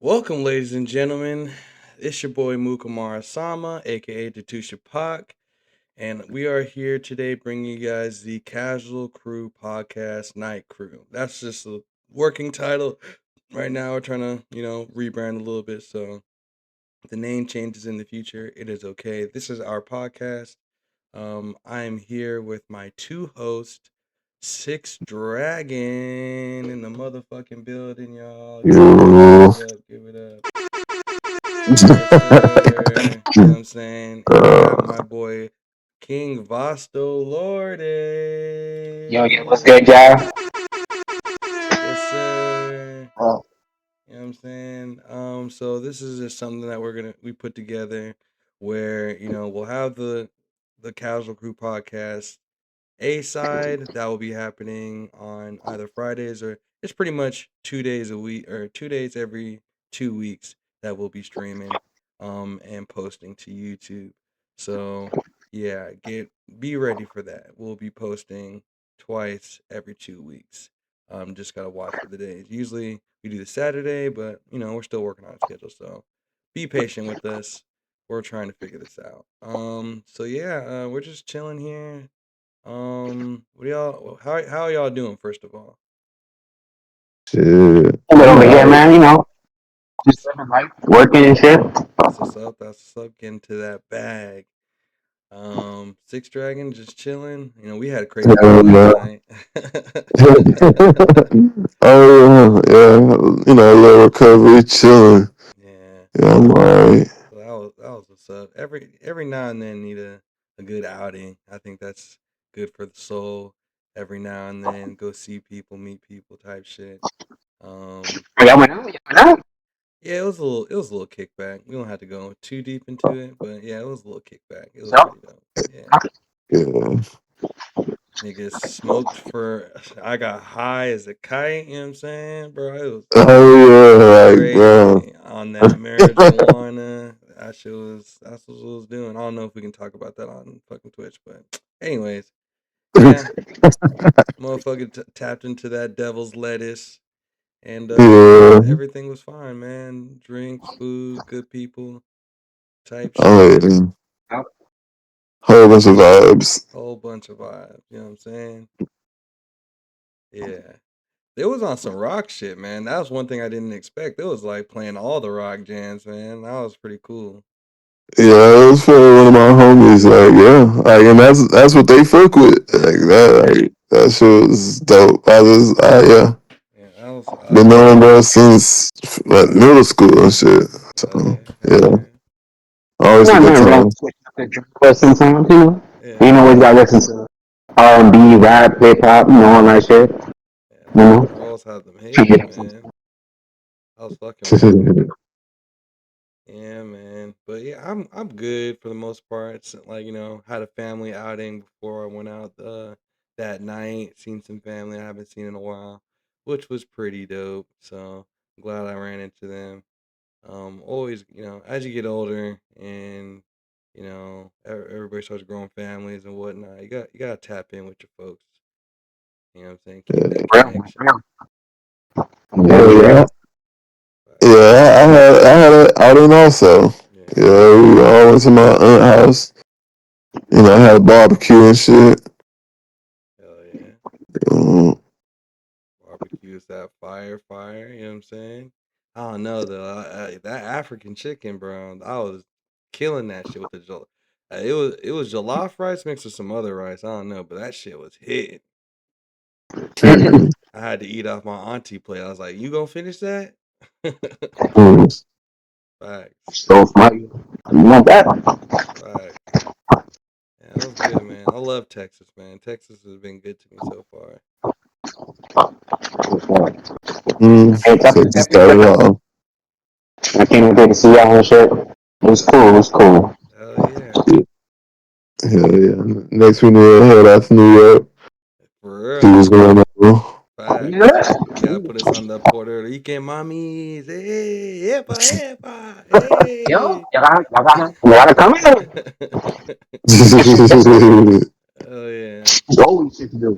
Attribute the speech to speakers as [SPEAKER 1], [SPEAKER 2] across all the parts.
[SPEAKER 1] Welcome, ladies and gentlemen. It's your boy Mukamara Sama, aka Datusha Pak, and we are here today bringing you guys the Casual Crew Podcast Night Crew. That's just a working title. Right now, we're trying to, rebrand a little bit, so if the name changes in the future, it is okay. This is our podcast. I am here with my two hosts, Six Dragon in the motherfucking building, y'all.
[SPEAKER 2] Yo.
[SPEAKER 1] Give it up, give it up. Yes, sir. You know what I'm saying? And we got my boy King Vasto
[SPEAKER 3] Yo, yo, what's good,
[SPEAKER 1] Lorde.
[SPEAKER 3] y'all?
[SPEAKER 1] Yes, sir.
[SPEAKER 3] Oh,
[SPEAKER 1] You know what I'm saying? So this is just something that we put together where, we'll have the Casual Crew podcast A side that will be happening on either Fridays or it's pretty much 2 days a week or 2 days every 2 weeks that we'll be streaming and posting to YouTube. So yeah, be ready for that. We'll be posting twice every 2 weeks. Just gotta watch for the days. Usually we do the Saturday, but we're still working on a schedule, so be patient with us. We're trying to figure this out. So yeah, we're just chilling here. What y'all? How are y'all doing? First of all,
[SPEAKER 2] Shit.
[SPEAKER 3] but
[SPEAKER 2] I'm
[SPEAKER 3] over here,
[SPEAKER 2] alright.
[SPEAKER 3] man, just living life, working and shit.
[SPEAKER 1] that's what's up. That's what's up. Getting to that bag. Six Dragon just chilling. We had a crazy night
[SPEAKER 2] Hell
[SPEAKER 1] last
[SPEAKER 2] no.
[SPEAKER 1] night.
[SPEAKER 2] Oh yeah. A little recovery, chilling.
[SPEAKER 1] Yeah.
[SPEAKER 2] Yeah, I'm alright.
[SPEAKER 1] So that was what's up. Every now and then need a good outing. I think that's good for the soul. Every now and then go see people, meet people, type shit. Um,
[SPEAKER 3] Oh, y'all went out? Y'all went out?
[SPEAKER 1] Yeah, it was a little kickback. We don't have to go too deep into it, but yeah, it was a little kickback. It was
[SPEAKER 3] So,
[SPEAKER 1] pretty dope. Yeah.
[SPEAKER 2] Yeah.
[SPEAKER 1] Niggas smoked for I got high as a kite, you know what I'm saying? Bro, it was
[SPEAKER 2] Oh yeah, like bro.
[SPEAKER 1] crazy on that marijuana. That's what it was doing. I don't know if we can talk about that on fucking Twitch, but anyways, yeah, motherfucker tapped into that devil's lettuce. And
[SPEAKER 2] Yeah.
[SPEAKER 1] everything was fine, man. Drinks, food, good people, type
[SPEAKER 2] Oh
[SPEAKER 1] shit.
[SPEAKER 2] yeah.
[SPEAKER 3] oh,
[SPEAKER 2] Whole bunch of vibes.
[SPEAKER 1] Whole bunch of vibes. You know what I'm saying? Yeah. It was on some rock shit, man. That was one thing I didn't expect. It was like playing all the rock jams, man. That was pretty cool.
[SPEAKER 2] Yeah, it was for one of my homies. Like, yeah, like, and that's what they fuck with. Like that, that shit was dope. Yeah,
[SPEAKER 1] Yeah, that
[SPEAKER 2] been
[SPEAKER 1] was
[SPEAKER 2] knowing
[SPEAKER 1] dope.
[SPEAKER 2] bro since like middle school and shit.
[SPEAKER 1] Hell
[SPEAKER 2] So
[SPEAKER 1] yeah, hell
[SPEAKER 2] yeah,
[SPEAKER 1] yeah.
[SPEAKER 2] always a
[SPEAKER 3] not
[SPEAKER 2] good
[SPEAKER 3] nothing wrong
[SPEAKER 2] time.
[SPEAKER 3] with switching up the genre sometimes, you know?
[SPEAKER 1] Yeah,
[SPEAKER 3] You know, always gotta listen to R&B, rap, hip hop, all that shit.
[SPEAKER 1] yeah.
[SPEAKER 3] You
[SPEAKER 1] Rock
[SPEAKER 3] know?
[SPEAKER 1] and rolls had them
[SPEAKER 3] Try to
[SPEAKER 1] hits,
[SPEAKER 3] get up some
[SPEAKER 1] man.
[SPEAKER 3] stuff.
[SPEAKER 1] I was fucking with it. Yeah, man. But yeah, I'm good for the most part. Like, had a family outing before I went out that night, seen some family I haven't seen in a while, which was pretty dope. So I'm glad I ran into them. Always, as you get older and everybody starts growing families and whatnot, you gotta tap in with your folks. You know what I'm saying? Keep that
[SPEAKER 3] Real,
[SPEAKER 1] connection.
[SPEAKER 3] real.
[SPEAKER 2] Oh
[SPEAKER 3] Very
[SPEAKER 2] yeah,
[SPEAKER 3] real.
[SPEAKER 2] yeah. I had an outing also.
[SPEAKER 1] Yeah.
[SPEAKER 2] Yeah, we all went to my aunt house. I had a barbecue and shit.
[SPEAKER 1] Hell yeah.
[SPEAKER 2] Um,
[SPEAKER 1] Barbecue is that fire, you know what I'm saying? I don't know though. That African chicken, bro. I was killing that shit with the jollof. It was jollof rice mixed with some other rice. I don't know, but that shit was hitting. I had to eat off my auntie plate. I was like, "You gonna finish that?" Facts,
[SPEAKER 3] So funny. You want that?
[SPEAKER 1] facts. Yeah, that was good, man. I love Texas, man. Texas has been good to me so far.
[SPEAKER 3] Hey,
[SPEAKER 2] so
[SPEAKER 3] Texas
[SPEAKER 2] just
[SPEAKER 3] definitely
[SPEAKER 2] started
[SPEAKER 3] good.
[SPEAKER 2] off.
[SPEAKER 3] I came up here to see y'all and shit. It was cool, it was cool.
[SPEAKER 1] Hell yeah,
[SPEAKER 2] Hell yeah. Next we knew head out to New York.
[SPEAKER 1] for
[SPEAKER 2] See
[SPEAKER 1] real.
[SPEAKER 2] what's going on.
[SPEAKER 1] Facts. You gotta put us on the Puerto Rican mommies. Hey, epa, epa,
[SPEAKER 3] Yo,
[SPEAKER 1] hey.
[SPEAKER 3] you gotta come in.
[SPEAKER 1] Oh yeah.
[SPEAKER 3] There's always shit to do.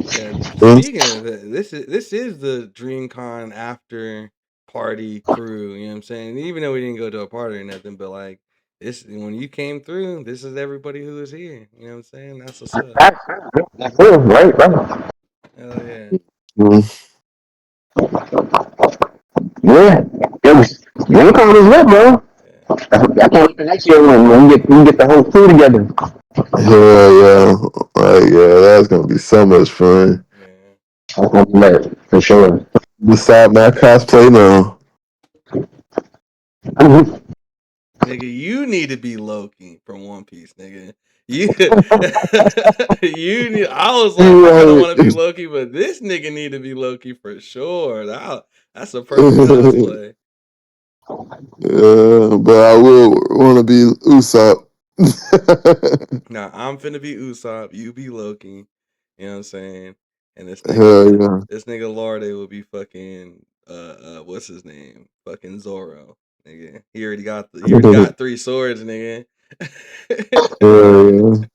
[SPEAKER 1] Yeah.
[SPEAKER 2] Huh?
[SPEAKER 1] Speaking of that, this is the DreamCon after party crew. You know what I'm saying? Even though we didn't go to a party or nothing, but like this, when you came through, this is everybody who was here. You know what I'm saying? That's what's up.
[SPEAKER 3] That's real, right, right.
[SPEAKER 1] Hell yeah.
[SPEAKER 2] Mm.
[SPEAKER 3] Yeah, it was. DreamCon was lit, bro.
[SPEAKER 1] Yeah.
[SPEAKER 3] I can't wait for next year when we get the whole crew together.
[SPEAKER 2] Hell yeah. Like, yeah, that's gonna be so much fun.
[SPEAKER 1] Yeah.
[SPEAKER 3] That's gonna be lit for sure.
[SPEAKER 2] Decide my cosplay now.
[SPEAKER 1] Nigga, you need to be Loki from One Piece, nigga. You, you need. I was like, I kind of want to be
[SPEAKER 2] Right.
[SPEAKER 1] Loki, but this nigga need to be Loki for sure. That's a perfect cosplay.
[SPEAKER 2] Yeah, but I will want to be Usopp.
[SPEAKER 1] Now I'm finna be Usopp, you be Loki. You know what I'm saying? And
[SPEAKER 2] Hell yeah.
[SPEAKER 1] this nigga Lorde will be fucking what's his name? Fucking Zoro, nigga. He already got 3 swords, nigga.
[SPEAKER 2] Hell yeah.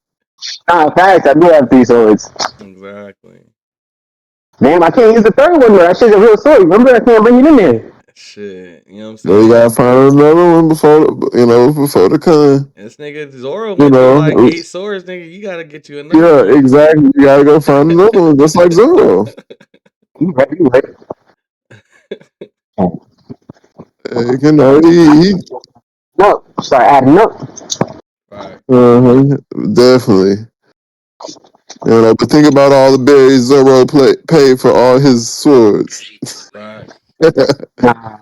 [SPEAKER 3] Nah, facts. I do have 3 swords.
[SPEAKER 1] Exactly.
[SPEAKER 3] Damn, I can't use the third one though. That shit's a real sword. Remember, I can't bring it in there.
[SPEAKER 1] Shit, you know what I'm
[SPEAKER 2] But you gotta
[SPEAKER 1] saying?
[SPEAKER 2] find another one before the con.
[SPEAKER 1] This nigga Zoro
[SPEAKER 2] You
[SPEAKER 1] went through like
[SPEAKER 2] know,
[SPEAKER 1] 8 swords, nigga. You gotta get you another
[SPEAKER 2] yeah,
[SPEAKER 1] one.
[SPEAKER 2] exactly. You gotta go find another one, just like Zoro.
[SPEAKER 3] You right, you right.
[SPEAKER 2] You know, he
[SPEAKER 3] No, start adding up.
[SPEAKER 1] Right,
[SPEAKER 2] definitely. You know, but think about all the berries Zoro paid for all his swords.
[SPEAKER 1] right.
[SPEAKER 3] Nah,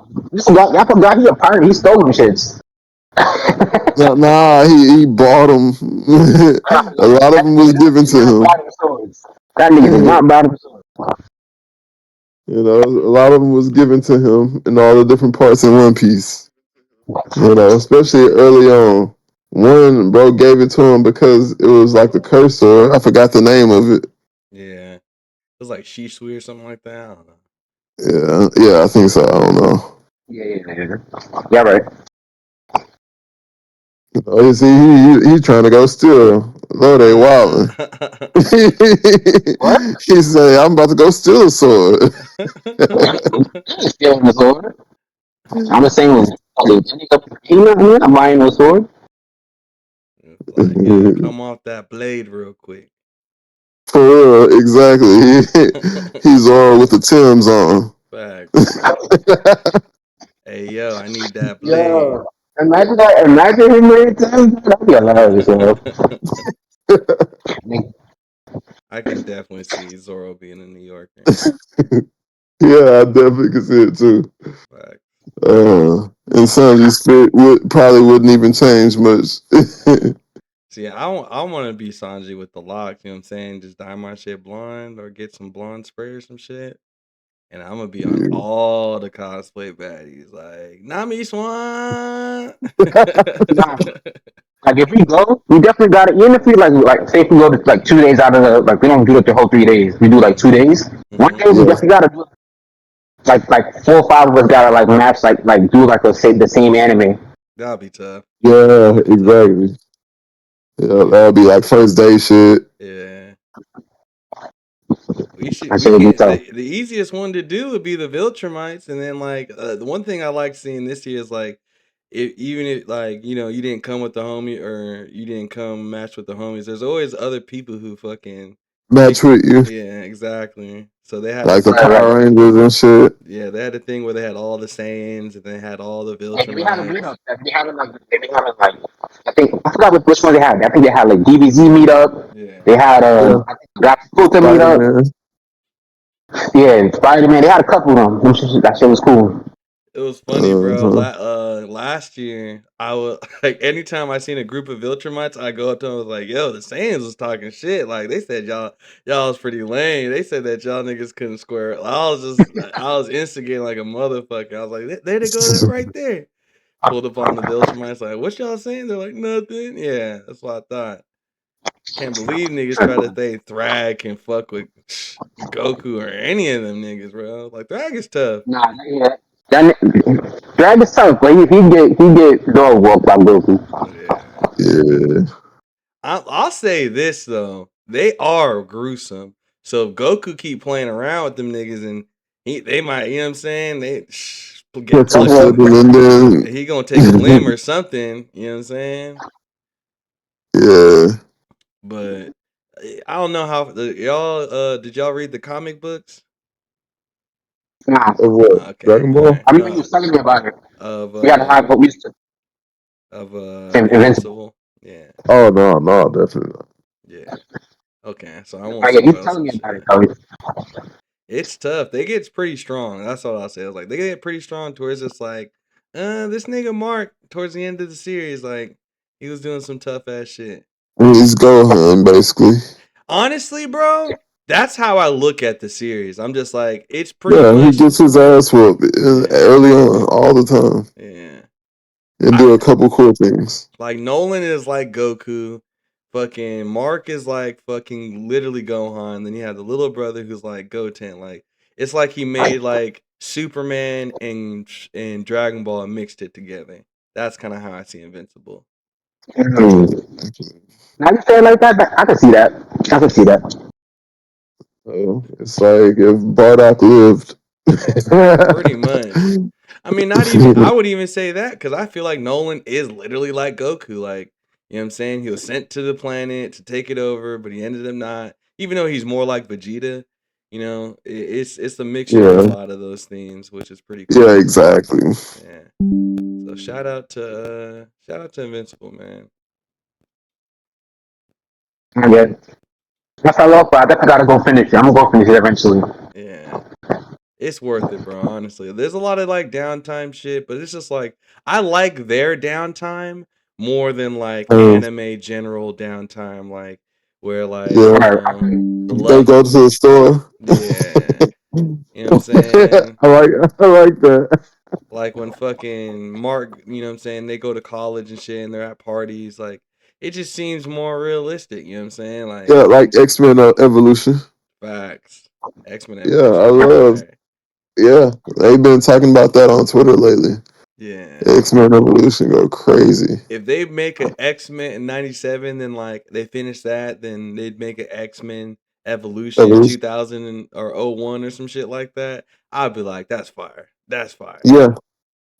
[SPEAKER 3] I forgot he a pirate. He stole them shits.
[SPEAKER 2] Nah, he bought them. A lot of them was given
[SPEAKER 3] That
[SPEAKER 2] to him.
[SPEAKER 3] buy them swords. That nigga did not buy them swords.
[SPEAKER 2] You know, a lot of them was given to him in all the different parts in One Piece. You know, especially early on. One bro gave it to him because it was like the curse sword. I forgot the name of it.
[SPEAKER 1] Yeah. It was like Shisui or something like that. I don't know.
[SPEAKER 2] Yeah, I think so. I don't know.
[SPEAKER 3] Yeah, right.
[SPEAKER 2] You see, he trying to go steal. Lord, they wildin'.
[SPEAKER 3] What?
[SPEAKER 2] He say, "I'm about to go steal a sword."
[SPEAKER 3] Stealing the sword. I'm the same as I'm buying no sword.
[SPEAKER 1] It's like, yeah, come off that blade real quick.
[SPEAKER 2] For real, exactly. He's on with the Timbs on.
[SPEAKER 1] Facts. Hey, yo, I need that blade.
[SPEAKER 3] Yo, imagine that. Imagine him wearing Tim's. That'd be hilarious, yo.
[SPEAKER 1] I can definitely see Zoro being a New Yorker.
[SPEAKER 2] Yeah, I definitely could see it too.
[SPEAKER 1] Facts.
[SPEAKER 2] And Sanji's fit probably wouldn't even change much.
[SPEAKER 1] See, I want to be Sanji with the locks, you know what I'm saying? Just dye my shit blonde or get some blonde spray or some shit. And I'm gonna be on all the cosplay baddies, like Nami Swan.
[SPEAKER 3] Nah, like if we go, we definitely got it. Even if we like say if we go to like 2 days out of the like we don't do it the whole 3 days. We do like 2 days. One
[SPEAKER 1] Hmm.
[SPEAKER 3] day we
[SPEAKER 2] Yeah,
[SPEAKER 3] definitely gotta do like 4 or 5 of us gotta like match like do like the same anime.
[SPEAKER 1] That'll be tough.
[SPEAKER 2] yeah,
[SPEAKER 1] That'll be tough.
[SPEAKER 2] exactly. Yeah, that'll be like first day shit.
[SPEAKER 1] Yeah.
[SPEAKER 3] That
[SPEAKER 1] We
[SPEAKER 3] shit would be
[SPEAKER 1] can
[SPEAKER 3] tough.
[SPEAKER 1] the easiest one to do would be the Viltrumites, and then like the one thing I like seeing this year is like even if like you didn't come with the homie or you didn't come match with the homies, there's always other people who fucking
[SPEAKER 2] Match
[SPEAKER 1] pick.
[SPEAKER 2] with you,
[SPEAKER 1] Yeah, exactly. So they had
[SPEAKER 2] like
[SPEAKER 1] this
[SPEAKER 2] the
[SPEAKER 3] Right, right.
[SPEAKER 2] Power Rangers and shit.
[SPEAKER 1] yeah, they had a thing where they had all the Saiyans and they had all the
[SPEAKER 3] Like, they had a
[SPEAKER 1] Viltrumites.
[SPEAKER 3] meetup. They be having like I think I forgot which one they had. I think they had like DBZ meetup.
[SPEAKER 1] Yeah.
[SPEAKER 3] They had
[SPEAKER 2] Yeah,
[SPEAKER 3] I think Rapputa
[SPEAKER 2] Spider
[SPEAKER 3] meetup.
[SPEAKER 2] Man.
[SPEAKER 3] Yeah, Spider Man. They had a couple of them. That shit was cool.
[SPEAKER 1] It was funny, bro.
[SPEAKER 2] Uh-huh.
[SPEAKER 1] Last year, I was like, anytime I seen a group of Viltrumites, I go up to them and was like, "Yo, the Saiyans was talking shit. Like they said y'all was pretty lame. They said that y'all niggas couldn't square it." I was instigating like a motherfucker. I was like, "There they go, that right there." Pulled up on the Viltrumites, like, "What y'all saying?" They're like, "Nothing." Yeah, that's what I thought. Can't believe niggas try to say Thrag can fuck with Goku or any of them niggas, bro. Like Thrag is tough.
[SPEAKER 3] Nah, yeah. Drag is tough, but he get dog walked by Goku.
[SPEAKER 1] Yeah.
[SPEAKER 2] Yeah.
[SPEAKER 1] I'll say this though, they are gruesome. So if Goku keep playing around with them niggas and they might, you know what I'm saying? They get
[SPEAKER 2] Get
[SPEAKER 1] pushed.
[SPEAKER 2] twisted, and then
[SPEAKER 1] He gonna take a limb or something, you know what I'm saying?
[SPEAKER 2] yeah.
[SPEAKER 1] But I don't know how y'all did y'all read the comic books?
[SPEAKER 3] Nah.
[SPEAKER 2] Of what?
[SPEAKER 1] Okay,
[SPEAKER 2] Dragon
[SPEAKER 1] all
[SPEAKER 2] Ball?
[SPEAKER 1] right.
[SPEAKER 3] I remember you was telling me about it.
[SPEAKER 1] Of
[SPEAKER 3] We gotta have what we used to Invincible.
[SPEAKER 1] Invincible. Yeah.
[SPEAKER 2] Oh no, definitely not.
[SPEAKER 1] Yeah. Okay, so I won't
[SPEAKER 3] Oh yeah, you
[SPEAKER 1] spoil
[SPEAKER 3] telling
[SPEAKER 1] some
[SPEAKER 3] me about
[SPEAKER 1] shit.
[SPEAKER 3] it, Kelly.
[SPEAKER 1] It's tough. They get pretty strong. That's all I'll say. I was like, they get pretty strong towards it's like, this nigga Mark towards the end of the series, like, he was doing some tough ass shit.
[SPEAKER 2] He's Gohan, basically.
[SPEAKER 1] Honestly, bro, that's how I look at the series. I'm just like, it's pretty
[SPEAKER 2] Yeah, he
[SPEAKER 1] much
[SPEAKER 2] gets his ass whooped
[SPEAKER 1] yeah,
[SPEAKER 2] early on, all the time,
[SPEAKER 1] yeah.
[SPEAKER 2] and do a couple cool things.
[SPEAKER 1] Like Nolan is like Goku. Fucking Mark is like fucking literally Gohan. Then you have the little brother who's like Goten. Like it's like he made like Superman and Dragon Ball and mixed it together. That's kind of how I see Invincible.
[SPEAKER 3] Now you say it like that, I can see that. I can see that.
[SPEAKER 2] So it's like if Bardock lived.
[SPEAKER 1] Pretty much. I mean, not even. I would even say that because I feel like Nolan is literally like Goku. Like you know what I'm saying? He was sent to the planet to take it over, but he ended up not. Even though he's more like Vegeta, you know, it's a mixture of a
[SPEAKER 2] Yeah,
[SPEAKER 1] lot of those themes, which is pretty
[SPEAKER 2] yeah,
[SPEAKER 1] cool.
[SPEAKER 2] exactly.
[SPEAKER 1] Yeah. So shout out to Invincible, man.
[SPEAKER 3] I get it. That's how I love, but I definitely gotta go finish it. I'm gonna go finish it eventually.
[SPEAKER 1] Yeah. It's worth it, bro. Honestly, there's a lot of like downtime shit, but it's just like I like their downtime more than like
[SPEAKER 2] Um,
[SPEAKER 1] anime general downtime, like where like
[SPEAKER 2] yeah,
[SPEAKER 1] the
[SPEAKER 2] they
[SPEAKER 1] love,
[SPEAKER 2] go to the store.
[SPEAKER 1] yeah, you know what I'm saying.
[SPEAKER 2] I like that.
[SPEAKER 1] Like when fucking Mark, you know what I'm saying, they go to college and shit, and they're at parties. Like it just seems more realistic. You know what I'm saying? Like
[SPEAKER 2] Yeah, like X-Men Evolution.
[SPEAKER 1] facts, X-Men
[SPEAKER 2] Yeah, I
[SPEAKER 1] Evolution is
[SPEAKER 2] love.
[SPEAKER 1] fire.
[SPEAKER 2] Yeah, they've been talking about that on Twitter lately.
[SPEAKER 1] Yeah.
[SPEAKER 2] X-Men Evolution go crazy.
[SPEAKER 1] If they make an X-Men in 97, then like they finish that, then they'd make an X-Men Evolution
[SPEAKER 2] Evolution.
[SPEAKER 1] 2000 or '01 or some shit like that. I'd be like, that's fire. That's fire.
[SPEAKER 2] Yeah,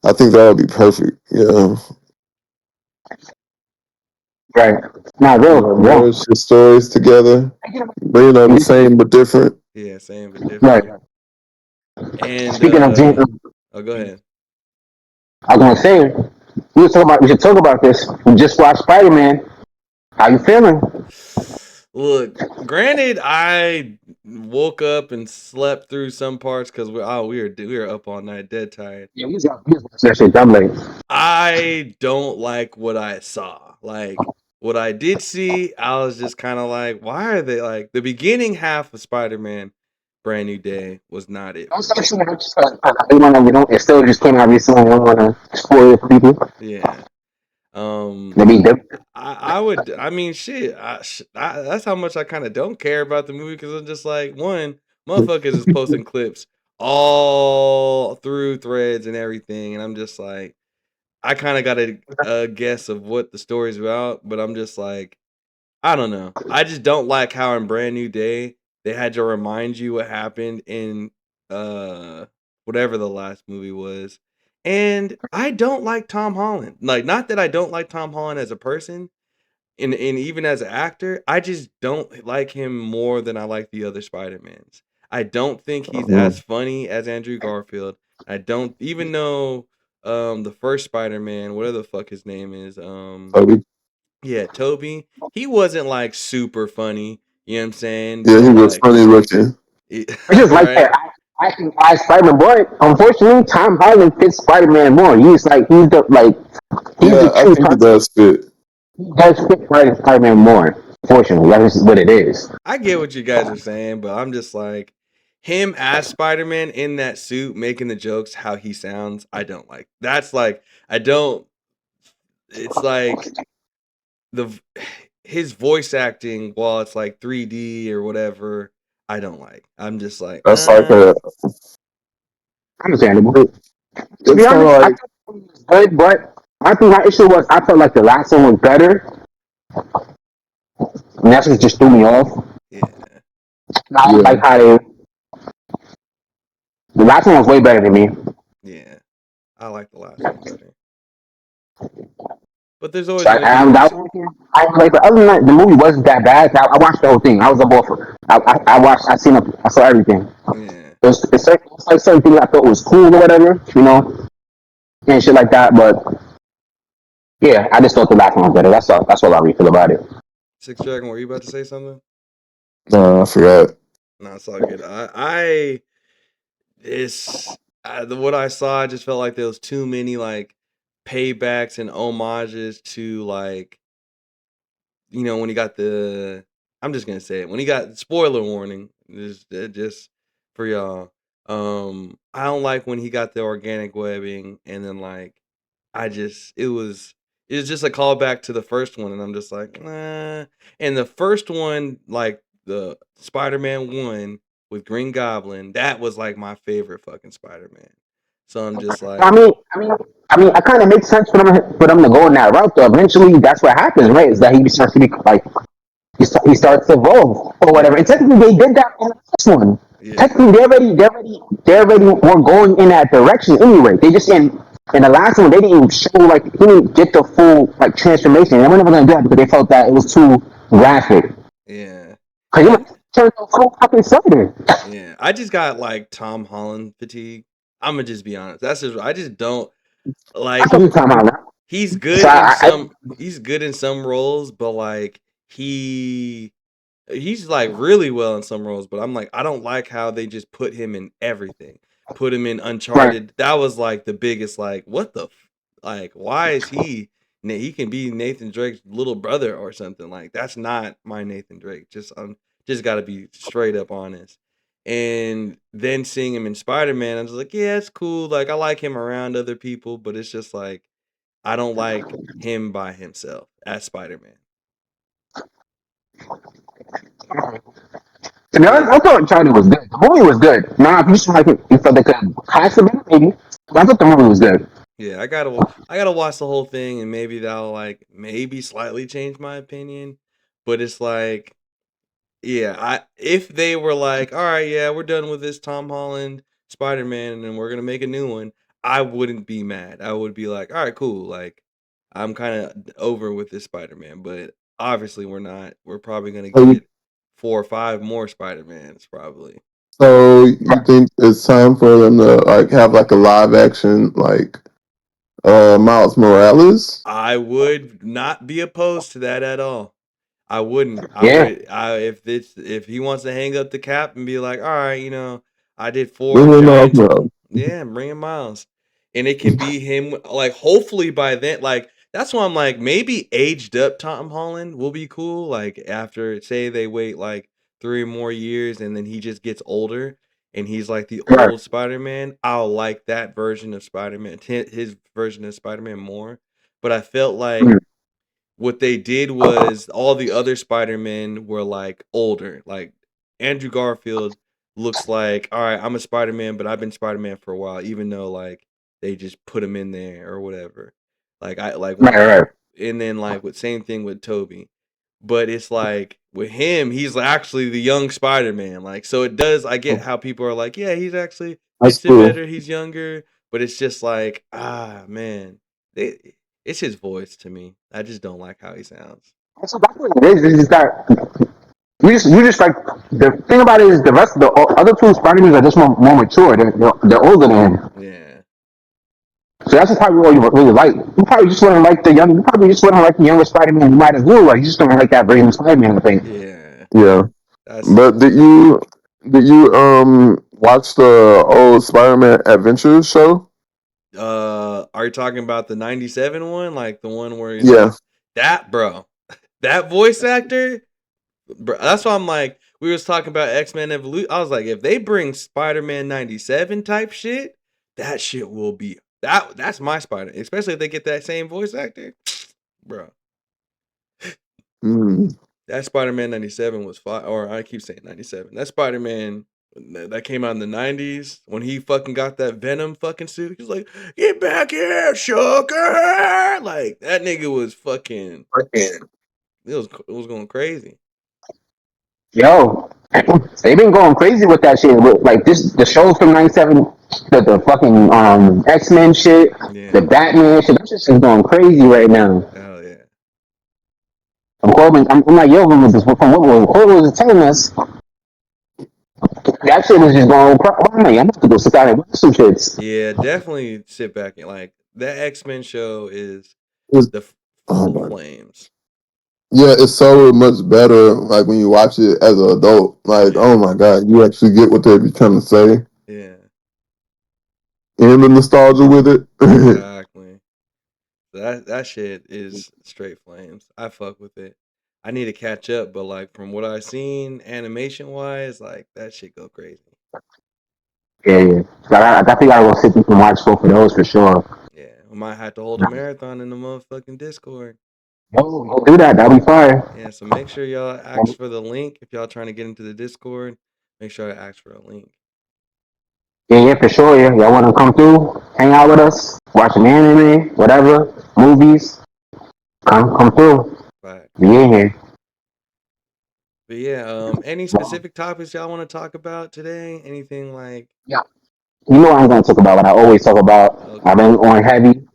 [SPEAKER 2] I think that would be perfect. Yeah,
[SPEAKER 3] Right. Now, real.
[SPEAKER 2] merge the stories together. But, the same but different.
[SPEAKER 1] Yeah, same but
[SPEAKER 3] Right.
[SPEAKER 1] different. And
[SPEAKER 3] Speaking of James,
[SPEAKER 1] oh, go ahead.
[SPEAKER 3] I was gonna say we should talk about this. We just watched Spider Man. How you feeling?
[SPEAKER 1] Look, granted, I woke up and slept through some parts because we were up all night, dead tired.
[SPEAKER 3] Yeah, we was watching that shit dumb late.
[SPEAKER 1] I don't like what I saw. Like what I did see, I was just kind of like, why are they like the beginning half of Spider-Man Brand New Day was not it
[SPEAKER 3] Don't
[SPEAKER 1] for
[SPEAKER 3] say
[SPEAKER 1] me.
[SPEAKER 3] shit. We don't. It still just came out recently. We don't want to spoil it for people.
[SPEAKER 1] Yeah.
[SPEAKER 3] I mean,
[SPEAKER 1] I would I mean shit, that's how much I kind of don't care about the movie because I'm just like one motherfuckers is posting clips all through threads and everything and I'm just like I kind of got a guess of what the story's about, but I'm just like, I don't know. I just don't like how in Brand New Day they had to remind you what happened in uh whatever the last movie was. And I don't like Tom Holland. Like, not that I don't like Tom Holland as a person and even as an actor, I just don't like him more than I like the other Spider-Mans. I don't think he's as funny as Andrew Garfield. I don't even know the first Spider-Man, whatever the fuck his name is.
[SPEAKER 2] Toby.
[SPEAKER 1] Yeah, Toby. He wasn't like super funny, you know what I'm saying?
[SPEAKER 2] Yeah,
[SPEAKER 1] But
[SPEAKER 2] he was
[SPEAKER 1] like
[SPEAKER 2] funny looking.
[SPEAKER 3] I just like
[SPEAKER 1] right?
[SPEAKER 3] that. I think I Spider Man, but unfortunately, Tom Holland fits Spider Man more. He's
[SPEAKER 2] Yeah,
[SPEAKER 3] the
[SPEAKER 2] I
[SPEAKER 3] true
[SPEAKER 2] think it does fit.
[SPEAKER 3] He does fit Spider Man more. Fortunately, that is what it is.
[SPEAKER 1] I get what you guys are saying, but I'm just like him as Spider-Man in that suit making the jokes how he sounds, I don't like. That's like I don't it's like the his voice acting while it's like 3D or whatever, I don't like. I'm just like,
[SPEAKER 2] That's like a.
[SPEAKER 3] Understandable. To be
[SPEAKER 2] It's kind of
[SPEAKER 3] honest, I
[SPEAKER 2] like
[SPEAKER 3] thought it was good, but I think my issue was I felt like the last one was better, and that's what just threw me off.
[SPEAKER 1] yeah.
[SPEAKER 3] I don't
[SPEAKER 2] Yeah.
[SPEAKER 3] like how they. The last one was way better than me.
[SPEAKER 1] Yeah, I like the last one better. But there's always
[SPEAKER 3] So
[SPEAKER 1] gonna be
[SPEAKER 3] that I like, but other than that, the movie wasn't that bad. I watched the whole thing. I was up for. I watched. I saw everything.
[SPEAKER 1] yeah.
[SPEAKER 3] It's like certain things I thought was cool or whatever, and shit like that. But yeah, I just thought the last one was better. That's all. That's all I really feel about it.
[SPEAKER 1] Six Dragon, were you about to say something?
[SPEAKER 2] No, I forgot.
[SPEAKER 1] No, it's all good. I it's what I saw. I just felt like there was too many like paybacks and homages to like when he got the. I'm just gonna say it when he got spoiler warning. Just for y'all. I don't like when he got the organic webbing and then like it was just a callback to the first one and I'm just like nah. And the first one like the Spider-Man one with Green Goblin that was like my favorite fucking Spider-Man. So I'm just
[SPEAKER 3] I
[SPEAKER 1] like
[SPEAKER 3] mean, I mean, it kind of makes sense for them to go in that route. Though eventually, that's what happens, right? Is that he starts to be like he starts to evolve or whatever. And
[SPEAKER 1] yeah
[SPEAKER 3] technically, they did that in the first one.
[SPEAKER 1] yeah
[SPEAKER 3] Technically, they already were going in that direction anyway. They just in the last one, they didn't show like he didn't get the full like transformation. They were never gonna do that because they felt that it was too graphic.
[SPEAKER 1] yeah.
[SPEAKER 3] Because
[SPEAKER 1] I
[SPEAKER 3] turned into a full fucking cylinder.
[SPEAKER 1] Yeah, I just got like Tom Holland fatigue. I'm gonna just be honest. That's just I just don't
[SPEAKER 3] That's
[SPEAKER 1] like.
[SPEAKER 3] what you're talking about. Now.
[SPEAKER 1] He's
[SPEAKER 3] So
[SPEAKER 1] good in some. He's good in some roles, but like he's like really well in some roles. But I'm like I don't like how they just put him in everything. Put him in
[SPEAKER 3] right.
[SPEAKER 1] Uncharted. That was like the biggest like what the like why is he? He can be Nathan Drake's little brother or something like that's not my Nathan Drake. Just got to be straight up honest. And then seeing him in Spider Man, I was like, yeah, it's cool. Like I like him around other people, but it's just like I don't like him by himself as Spider Man.
[SPEAKER 3] To be honest,
[SPEAKER 1] Yeah,
[SPEAKER 3] I thought China was good. The movie was good. Now, if you just like it, you felt they could have some better, maybe. But I thought the movie was good.
[SPEAKER 1] yeah. I gotta watch the whole thing, and maybe that'll like maybe slightly change my opinion. But it's like, yeah, if they were like, all right, yeah, we're done with this Tom Holland Spider Man, and we're gonna make a new one, I wouldn't be mad. I would be like, all right, cool. Like, I'm kind of over with this Spider Man, but obviously we're not. We're probably gonna
[SPEAKER 2] So you,
[SPEAKER 1] get 4 or 5 more Spider Mans, probably.
[SPEAKER 2] so you think it's time for them to like have like a live action like Miles Morales?
[SPEAKER 1] I would not be opposed to that at all. I wouldn't. I
[SPEAKER 3] Yeah.
[SPEAKER 1] would. If he wants to hang up the cap and be like, all right, I did
[SPEAKER 2] Bring
[SPEAKER 1] 4
[SPEAKER 2] in Miles
[SPEAKER 1] giant.
[SPEAKER 2] Morales.
[SPEAKER 1] Yeah, bring him Miles, and it can be him. Like, hopefully by then, like that's why I'm like maybe aged up Tom Holland will be cool. Like after say they wait like 3 more years and then he just gets older and he's like the
[SPEAKER 3] Right.
[SPEAKER 1] old Spider Man. I'll like that version of Spider Man, his version of Spider Man more. But I felt like
[SPEAKER 3] Mm.
[SPEAKER 1] what they did was all the other Spider-Men were like older. Like Andrew Garfield looks like, all right, I'm a Spider-Man, but I've been Spider-Man for a while, even though like they just put him in there or whatever. Like I like when
[SPEAKER 3] Right, right.
[SPEAKER 1] and then like with same thing with Toby. But it's like with him, he's actually the young Spider-Man. Like so it does I get how people are like, yeah, he's actually
[SPEAKER 2] That's
[SPEAKER 1] fits it
[SPEAKER 2] cool.
[SPEAKER 1] better, he's younger, but it's just like, man. They it's his voice to me. I just don't like how he sounds.
[SPEAKER 3] That's what it is. It's just that you just like the thing about it is the rest of the other two Spider-Mans are just more mature. They're older than him.
[SPEAKER 1] Yeah.
[SPEAKER 3] So that's just probably what you really like. You probably just wouldn't like the young. You probably just wouldn't like the younger Spider-Man. You might as well. Like you just don't like that version of Spider-Man. I think.
[SPEAKER 1] Yeah.
[SPEAKER 2] Yeah.
[SPEAKER 1] That's
[SPEAKER 2] But did you watch the old Spider-Man Adventures show?
[SPEAKER 1] are you talking about the 97 one? Like the one where he's
[SPEAKER 2] Yeah.
[SPEAKER 1] like that, bro. That voice actor? Bro, that's why I'm like we was talking about X-Men Evolution. I was like if they bring Spider-Man 97 type shit, that shit will be that's my Spider, especially if they get that same voice actor. Bro.
[SPEAKER 2] Mm.
[SPEAKER 1] That Spider-Man 97 was fire. Or I keep saying 97. That Spider-Man that came out in the 90s when he fucking got that Venom fucking suit. He's like, get back here, sugar. Like that nigga was fucking it was going crazy.
[SPEAKER 3] Yo, They've been going crazy with that shit. Like this, the shows from '97, the fucking X-Men shit, the
[SPEAKER 1] Yeah.
[SPEAKER 3] Batman shit. That shit's going crazy right now.
[SPEAKER 1] Hell yeah.
[SPEAKER 3] I'm like, yo, from what Corbin was telling us, that shit is just going. I'm like, I'm about to go sit down and watch some shits.
[SPEAKER 1] Yeah, definitely sit back and like that X-Men show is
[SPEAKER 2] It's,
[SPEAKER 1] the
[SPEAKER 2] oh
[SPEAKER 1] full
[SPEAKER 2] my,
[SPEAKER 1] flames.
[SPEAKER 2] yeah, it's so much better. Like when you watch it as an adult, like oh
[SPEAKER 1] Yeah.
[SPEAKER 2] my god, you actually get what they're trying to say,
[SPEAKER 1] Yeah.
[SPEAKER 2] and the nostalgia with it.
[SPEAKER 1] Exactly. That shit is straight flames. I fuck with it. I need to catch up, but like from what I've seen animation wise, like that shit go crazy.
[SPEAKER 3] Yeah, yeah. So I definitely gotta go sit through some watch for those for sure.
[SPEAKER 1] Yeah. We might have to hold a marathon in the motherfucking Discord.
[SPEAKER 3] Yo, go do that. That'll be fire.
[SPEAKER 1] Yeah, so make sure y'all ask for the link if y'all trying to get into the Discord. Make sure I ask for a link.
[SPEAKER 3] Yeah, yeah, for sure. Yeah, y'all want to come through, hang out with us, watch some anime, whatever, movies. Come through.
[SPEAKER 1] But
[SPEAKER 3] We in here.
[SPEAKER 1] yeah, any specific topics y'all want to talk about today? Anything like
[SPEAKER 3] Yeah. You know I'm gonna talk about what I always talk about. I've
[SPEAKER 1] okay.
[SPEAKER 3] been on heavy.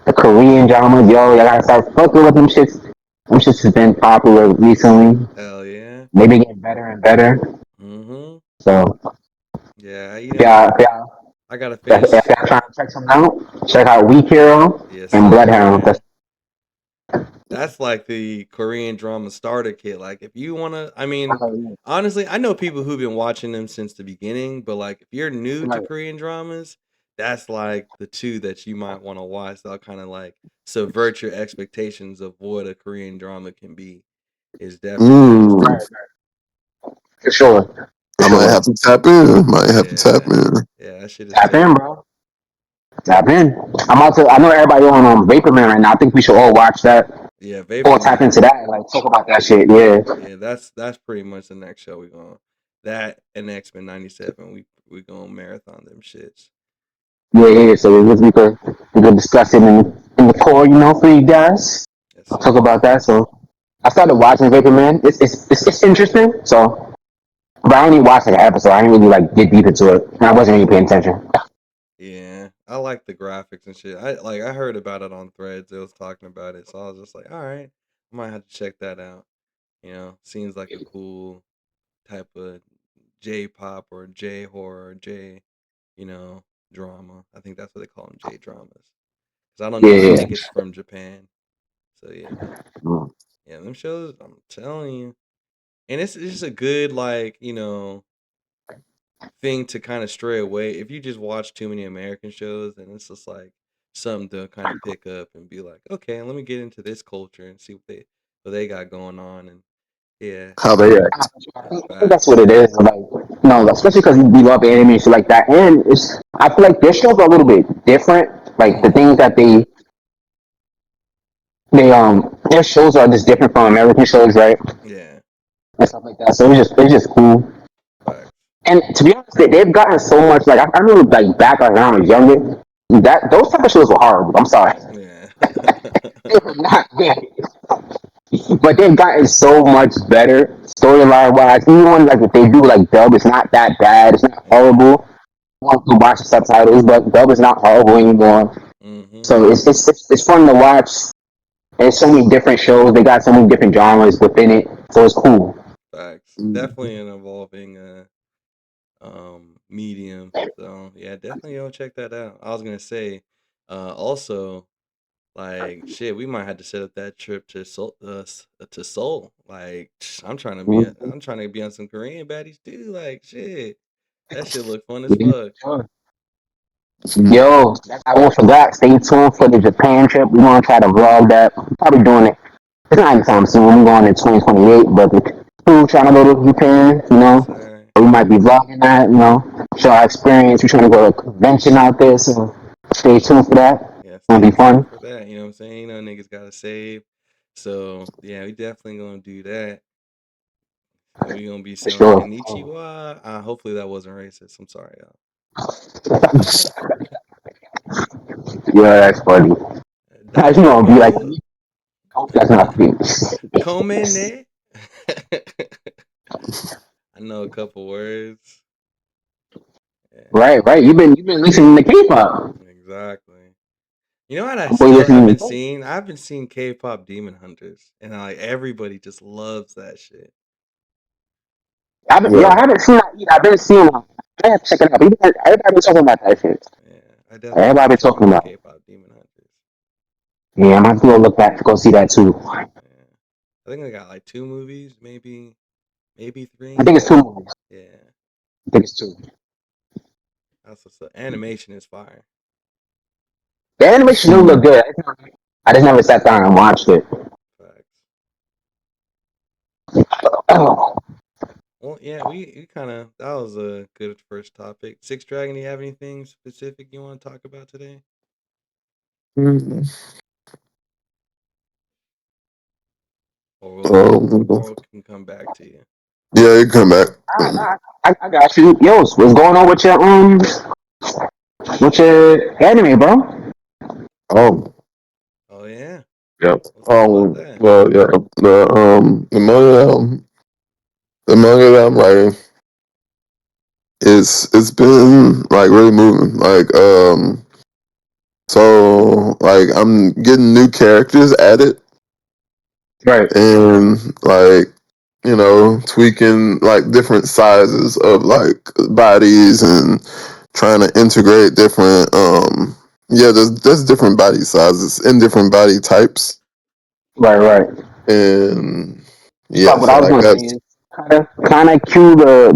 [SPEAKER 3] The Korean dramas, yo, y'all gotta start fucking with them shits. Them shits has been popular recently.
[SPEAKER 1] Hell yeah.
[SPEAKER 3] They've been getting better and better.
[SPEAKER 1] Mm-hmm.
[SPEAKER 3] So
[SPEAKER 1] Yeah, I gotta
[SPEAKER 3] if
[SPEAKER 1] finish.
[SPEAKER 3] y'all trying to check something out, check out Weak Hero
[SPEAKER 1] Yes,
[SPEAKER 3] and Bloodhound.
[SPEAKER 1] sir. That's like the Korean drama starter kit. Like if you wanna I mean, honestly, I know people who've been watching them since the beginning, but like if you're new to Korean dramas, that's like the two that you might want to watch. They'll kind of like subvert your expectations of what a Korean drama can be. Is definitely those
[SPEAKER 2] Mm,
[SPEAKER 1] two.
[SPEAKER 3] For sure. For
[SPEAKER 2] I might have
[SPEAKER 3] sure.
[SPEAKER 2] to tap in. Might have to tap
[SPEAKER 1] Yeah.
[SPEAKER 2] in.
[SPEAKER 1] Yeah, that shit is
[SPEAKER 3] Tap in,
[SPEAKER 1] tight.
[SPEAKER 3] bro. Tap in. I'm about to. I know everybody on Vapor Man right now. I think we should all watch that
[SPEAKER 1] Yeah,
[SPEAKER 3] or
[SPEAKER 1] Vapor
[SPEAKER 3] tap
[SPEAKER 1] Man.
[SPEAKER 3] into that and like talk about that shit. Yeah,
[SPEAKER 1] Yeah, that's pretty much the next show we going. That and X-Men 97. We going marathon them shits.
[SPEAKER 3] yeah, yeah. So we could discuss it in the core, for you guys.
[SPEAKER 1] Yes,
[SPEAKER 3] Talk
[SPEAKER 1] sir.
[SPEAKER 3] about that. So I started watching Vapor Man. It's interesting. So, but I only watched like an episode. I didn't really like get deep into it, and I wasn't really paying attention.
[SPEAKER 1] Yeah, I like the graphics and shit. I heard about it on Threads. It was talking about it, so I was just like, all right, I might have to check that out. Seems like a cool type of J-pop or J-horror, you know, drama. I think that's what they call them, J-dramas. Because I don't even
[SPEAKER 3] Yeah,
[SPEAKER 1] think it's from Japan. So yeah,
[SPEAKER 3] yeah.
[SPEAKER 1] yeah, them shows. I'm telling you, and it's just a good like thing to kind of stray away. If you just watch too many American shows, then it's just like something to kind of pick up and be like, okay, let me get into this culture and see what they got going on. And yeah,
[SPEAKER 2] How they act.
[SPEAKER 1] yeah,
[SPEAKER 3] I think that's
[SPEAKER 1] facts.
[SPEAKER 3] what it is. Like, especially because we love anime and shit like that. And I feel like their shows are a little bit different. Like the
[SPEAKER 1] Hmm.
[SPEAKER 3] things that their shows are just different from American shows, right?
[SPEAKER 1] Yeah,
[SPEAKER 3] And stuff like that. So it's just cool.
[SPEAKER 1] facts.
[SPEAKER 3] And to be honest, they've gotten so much. Like I remember, like back when I was younger, that those type of shows were horrible. I'm sorry,
[SPEAKER 1] Yeah.
[SPEAKER 3] they were not good. But they've gotten so much better storyline wise. Even like if they do like dub, it's not that bad. It's not
[SPEAKER 1] Yeah.
[SPEAKER 3] horrible. You want to watch the subtitles, but dub is not horrible anymore.
[SPEAKER 1] Hmm.
[SPEAKER 3] So it's fun to watch. There's so many different shows. They got so many different genres within it. So it's cool.
[SPEAKER 1] Facts.
[SPEAKER 2] Mm.
[SPEAKER 1] Definitely an evolving medium. So yeah, definitely go check that out. I was gonna say, also like shit, we might have to set up that trip to Seoul. Like I'm trying to be on some Korean baddies too. Like shit, that shit look fun as fuck.
[SPEAKER 3] Yo, I won't forget. Stay tuned for the Japan trip. We're gonna try to vlog that. Probably doing it. It's not anytime soon. We're going in 2028, but we're trying to go to Japan.
[SPEAKER 1] Yes, sir.
[SPEAKER 3] We might be vlogging that. Show our experience. We're trying to go to a convention out there, so stay tuned for that.
[SPEAKER 1] Yeah,
[SPEAKER 3] It's gonna
[SPEAKER 1] stay
[SPEAKER 3] be
[SPEAKER 1] tuned
[SPEAKER 3] fun.
[SPEAKER 1] for that. You know what I'm saying? Niggas gotta save. So yeah, we definitely gonna do that. And we gonna be
[SPEAKER 3] For
[SPEAKER 1] sounding
[SPEAKER 3] sure.
[SPEAKER 1] Konnichiwa. Hopefully that wasn't racist. I'm sorry, y'all.
[SPEAKER 3] Yeah, that's funny. How's you gonna be like?
[SPEAKER 1] Daijamaru.
[SPEAKER 3] That's not me.
[SPEAKER 1] Komene. I know a couple words. Yeah,
[SPEAKER 3] Right. You've been listening to K-pop.
[SPEAKER 1] exactly. You know what I
[SPEAKER 3] My boy
[SPEAKER 1] still
[SPEAKER 3] listening to
[SPEAKER 1] haven't
[SPEAKER 3] K-pop.
[SPEAKER 1] seen? I haven't seen K-pop Demon Hunters, and like everybody just loves that shit.
[SPEAKER 3] Yo,
[SPEAKER 2] Yeah.
[SPEAKER 3] I haven't seen that either. I've been seeing them. I have to check it out. Everybody been talking about that shit.
[SPEAKER 1] Yeah, I definitely
[SPEAKER 3] Everybody
[SPEAKER 1] gotta
[SPEAKER 3] been
[SPEAKER 1] check
[SPEAKER 3] talking
[SPEAKER 1] out
[SPEAKER 3] about it.
[SPEAKER 1] K-pop Demon Hunters.
[SPEAKER 3] Yeah, I might have to go look back to go see that too.
[SPEAKER 1] Yeah, I think they got like 2 movies, maybe
[SPEAKER 3] I
[SPEAKER 1] 3.
[SPEAKER 3] think it's two movies.
[SPEAKER 1] Yeah,
[SPEAKER 3] I think it's two.
[SPEAKER 1] that's what's up. Animation is fire.
[SPEAKER 3] The animation do look good. I just never sat down and watched it.
[SPEAKER 1] Facts.
[SPEAKER 3] Oh,
[SPEAKER 1] Well, yeah, we kind of that was a good first topic. Six Dragon, do you have anything specific you want to talk about today,
[SPEAKER 2] Mm.
[SPEAKER 1] or or we can come back to you?
[SPEAKER 2] Yeah, you come back.
[SPEAKER 3] I got you. Yo, what's going on with your anime, bro?
[SPEAKER 2] Oh,
[SPEAKER 1] Oh yeah,
[SPEAKER 2] yeah.
[SPEAKER 1] let's talk about that.
[SPEAKER 2] Well, yeah. The manga that I'm writing, it's been like really moving. So like I'm getting new characters added,
[SPEAKER 3] Right,
[SPEAKER 2] and like tweaking like different sizes of like bodies and trying to integrate different yeah, there's different body sizes and different body types,
[SPEAKER 3] right.
[SPEAKER 2] and
[SPEAKER 3] But
[SPEAKER 2] yeah,
[SPEAKER 3] what
[SPEAKER 2] so
[SPEAKER 3] I was
[SPEAKER 2] like
[SPEAKER 3] gonna say
[SPEAKER 2] that's
[SPEAKER 3] is kind of cue the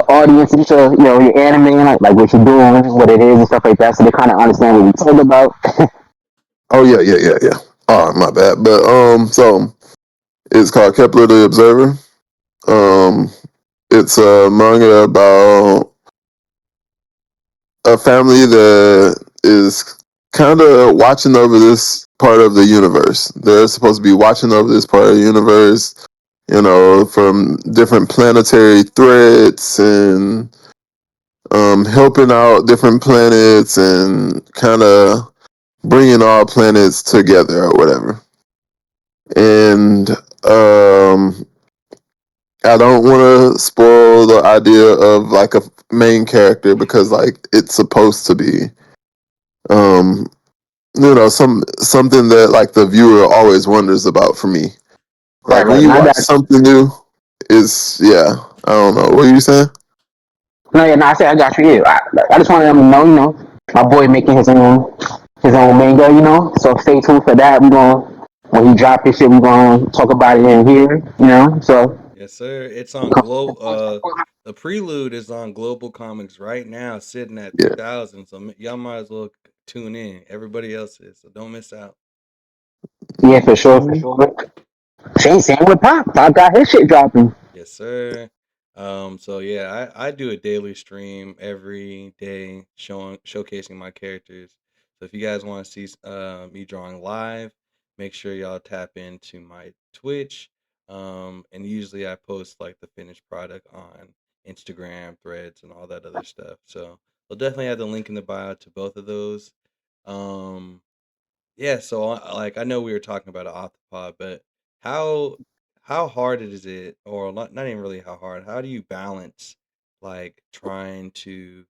[SPEAKER 3] audience into your anime, like what you're doing, what it is, and stuff like that, so they kind of understand what we're talking about.
[SPEAKER 2] oh yeah. Oh, my bad. But so it's called Kepler the Observer. um it's a manga about a family that is kind of watching over this part of the universe. They're supposed to be watching over this part of the universe, from different planetary threats and helping out different planets and kind of bringing all planets together or whatever. And I don't want to spoil the idea of like a main character because like it's supposed to be um something that like the viewer always wonders about for me. Like when
[SPEAKER 3] Right.
[SPEAKER 2] you
[SPEAKER 3] Now
[SPEAKER 2] watch
[SPEAKER 3] that
[SPEAKER 2] something new, is yeah, I don't know. What are you saying?
[SPEAKER 3] no, yeah, no, I said I got you. Yeah, I just wanted them to know, my boy making his own manga, So stay tuned for that. We gonna when he drop his shit, we gonna talk about it in here. So
[SPEAKER 1] Yes, sir. It's on the Prelude is on Global Comics right now, sitting at
[SPEAKER 2] Yeah.
[SPEAKER 1] 2,000. So y'all might as well tune in. Everybody else is, so don't miss out.
[SPEAKER 3] yeah, for sure. Same with Pop. Pop got his shit dropping.
[SPEAKER 1] Yes, sir. So yeah, I do a daily stream every day showcasing my characters. So if you guys want to see me drawing live, make sure y'all tap into my Twitch. And usually I post like the finished product on Instagram, Threads, and all that other stuff. So we'll definitely have the link in the bio to both of those. Um, yeah, so like I know we were talking about it off the pod, but how how hard is it, or not even really how hard? How do you balance like trying to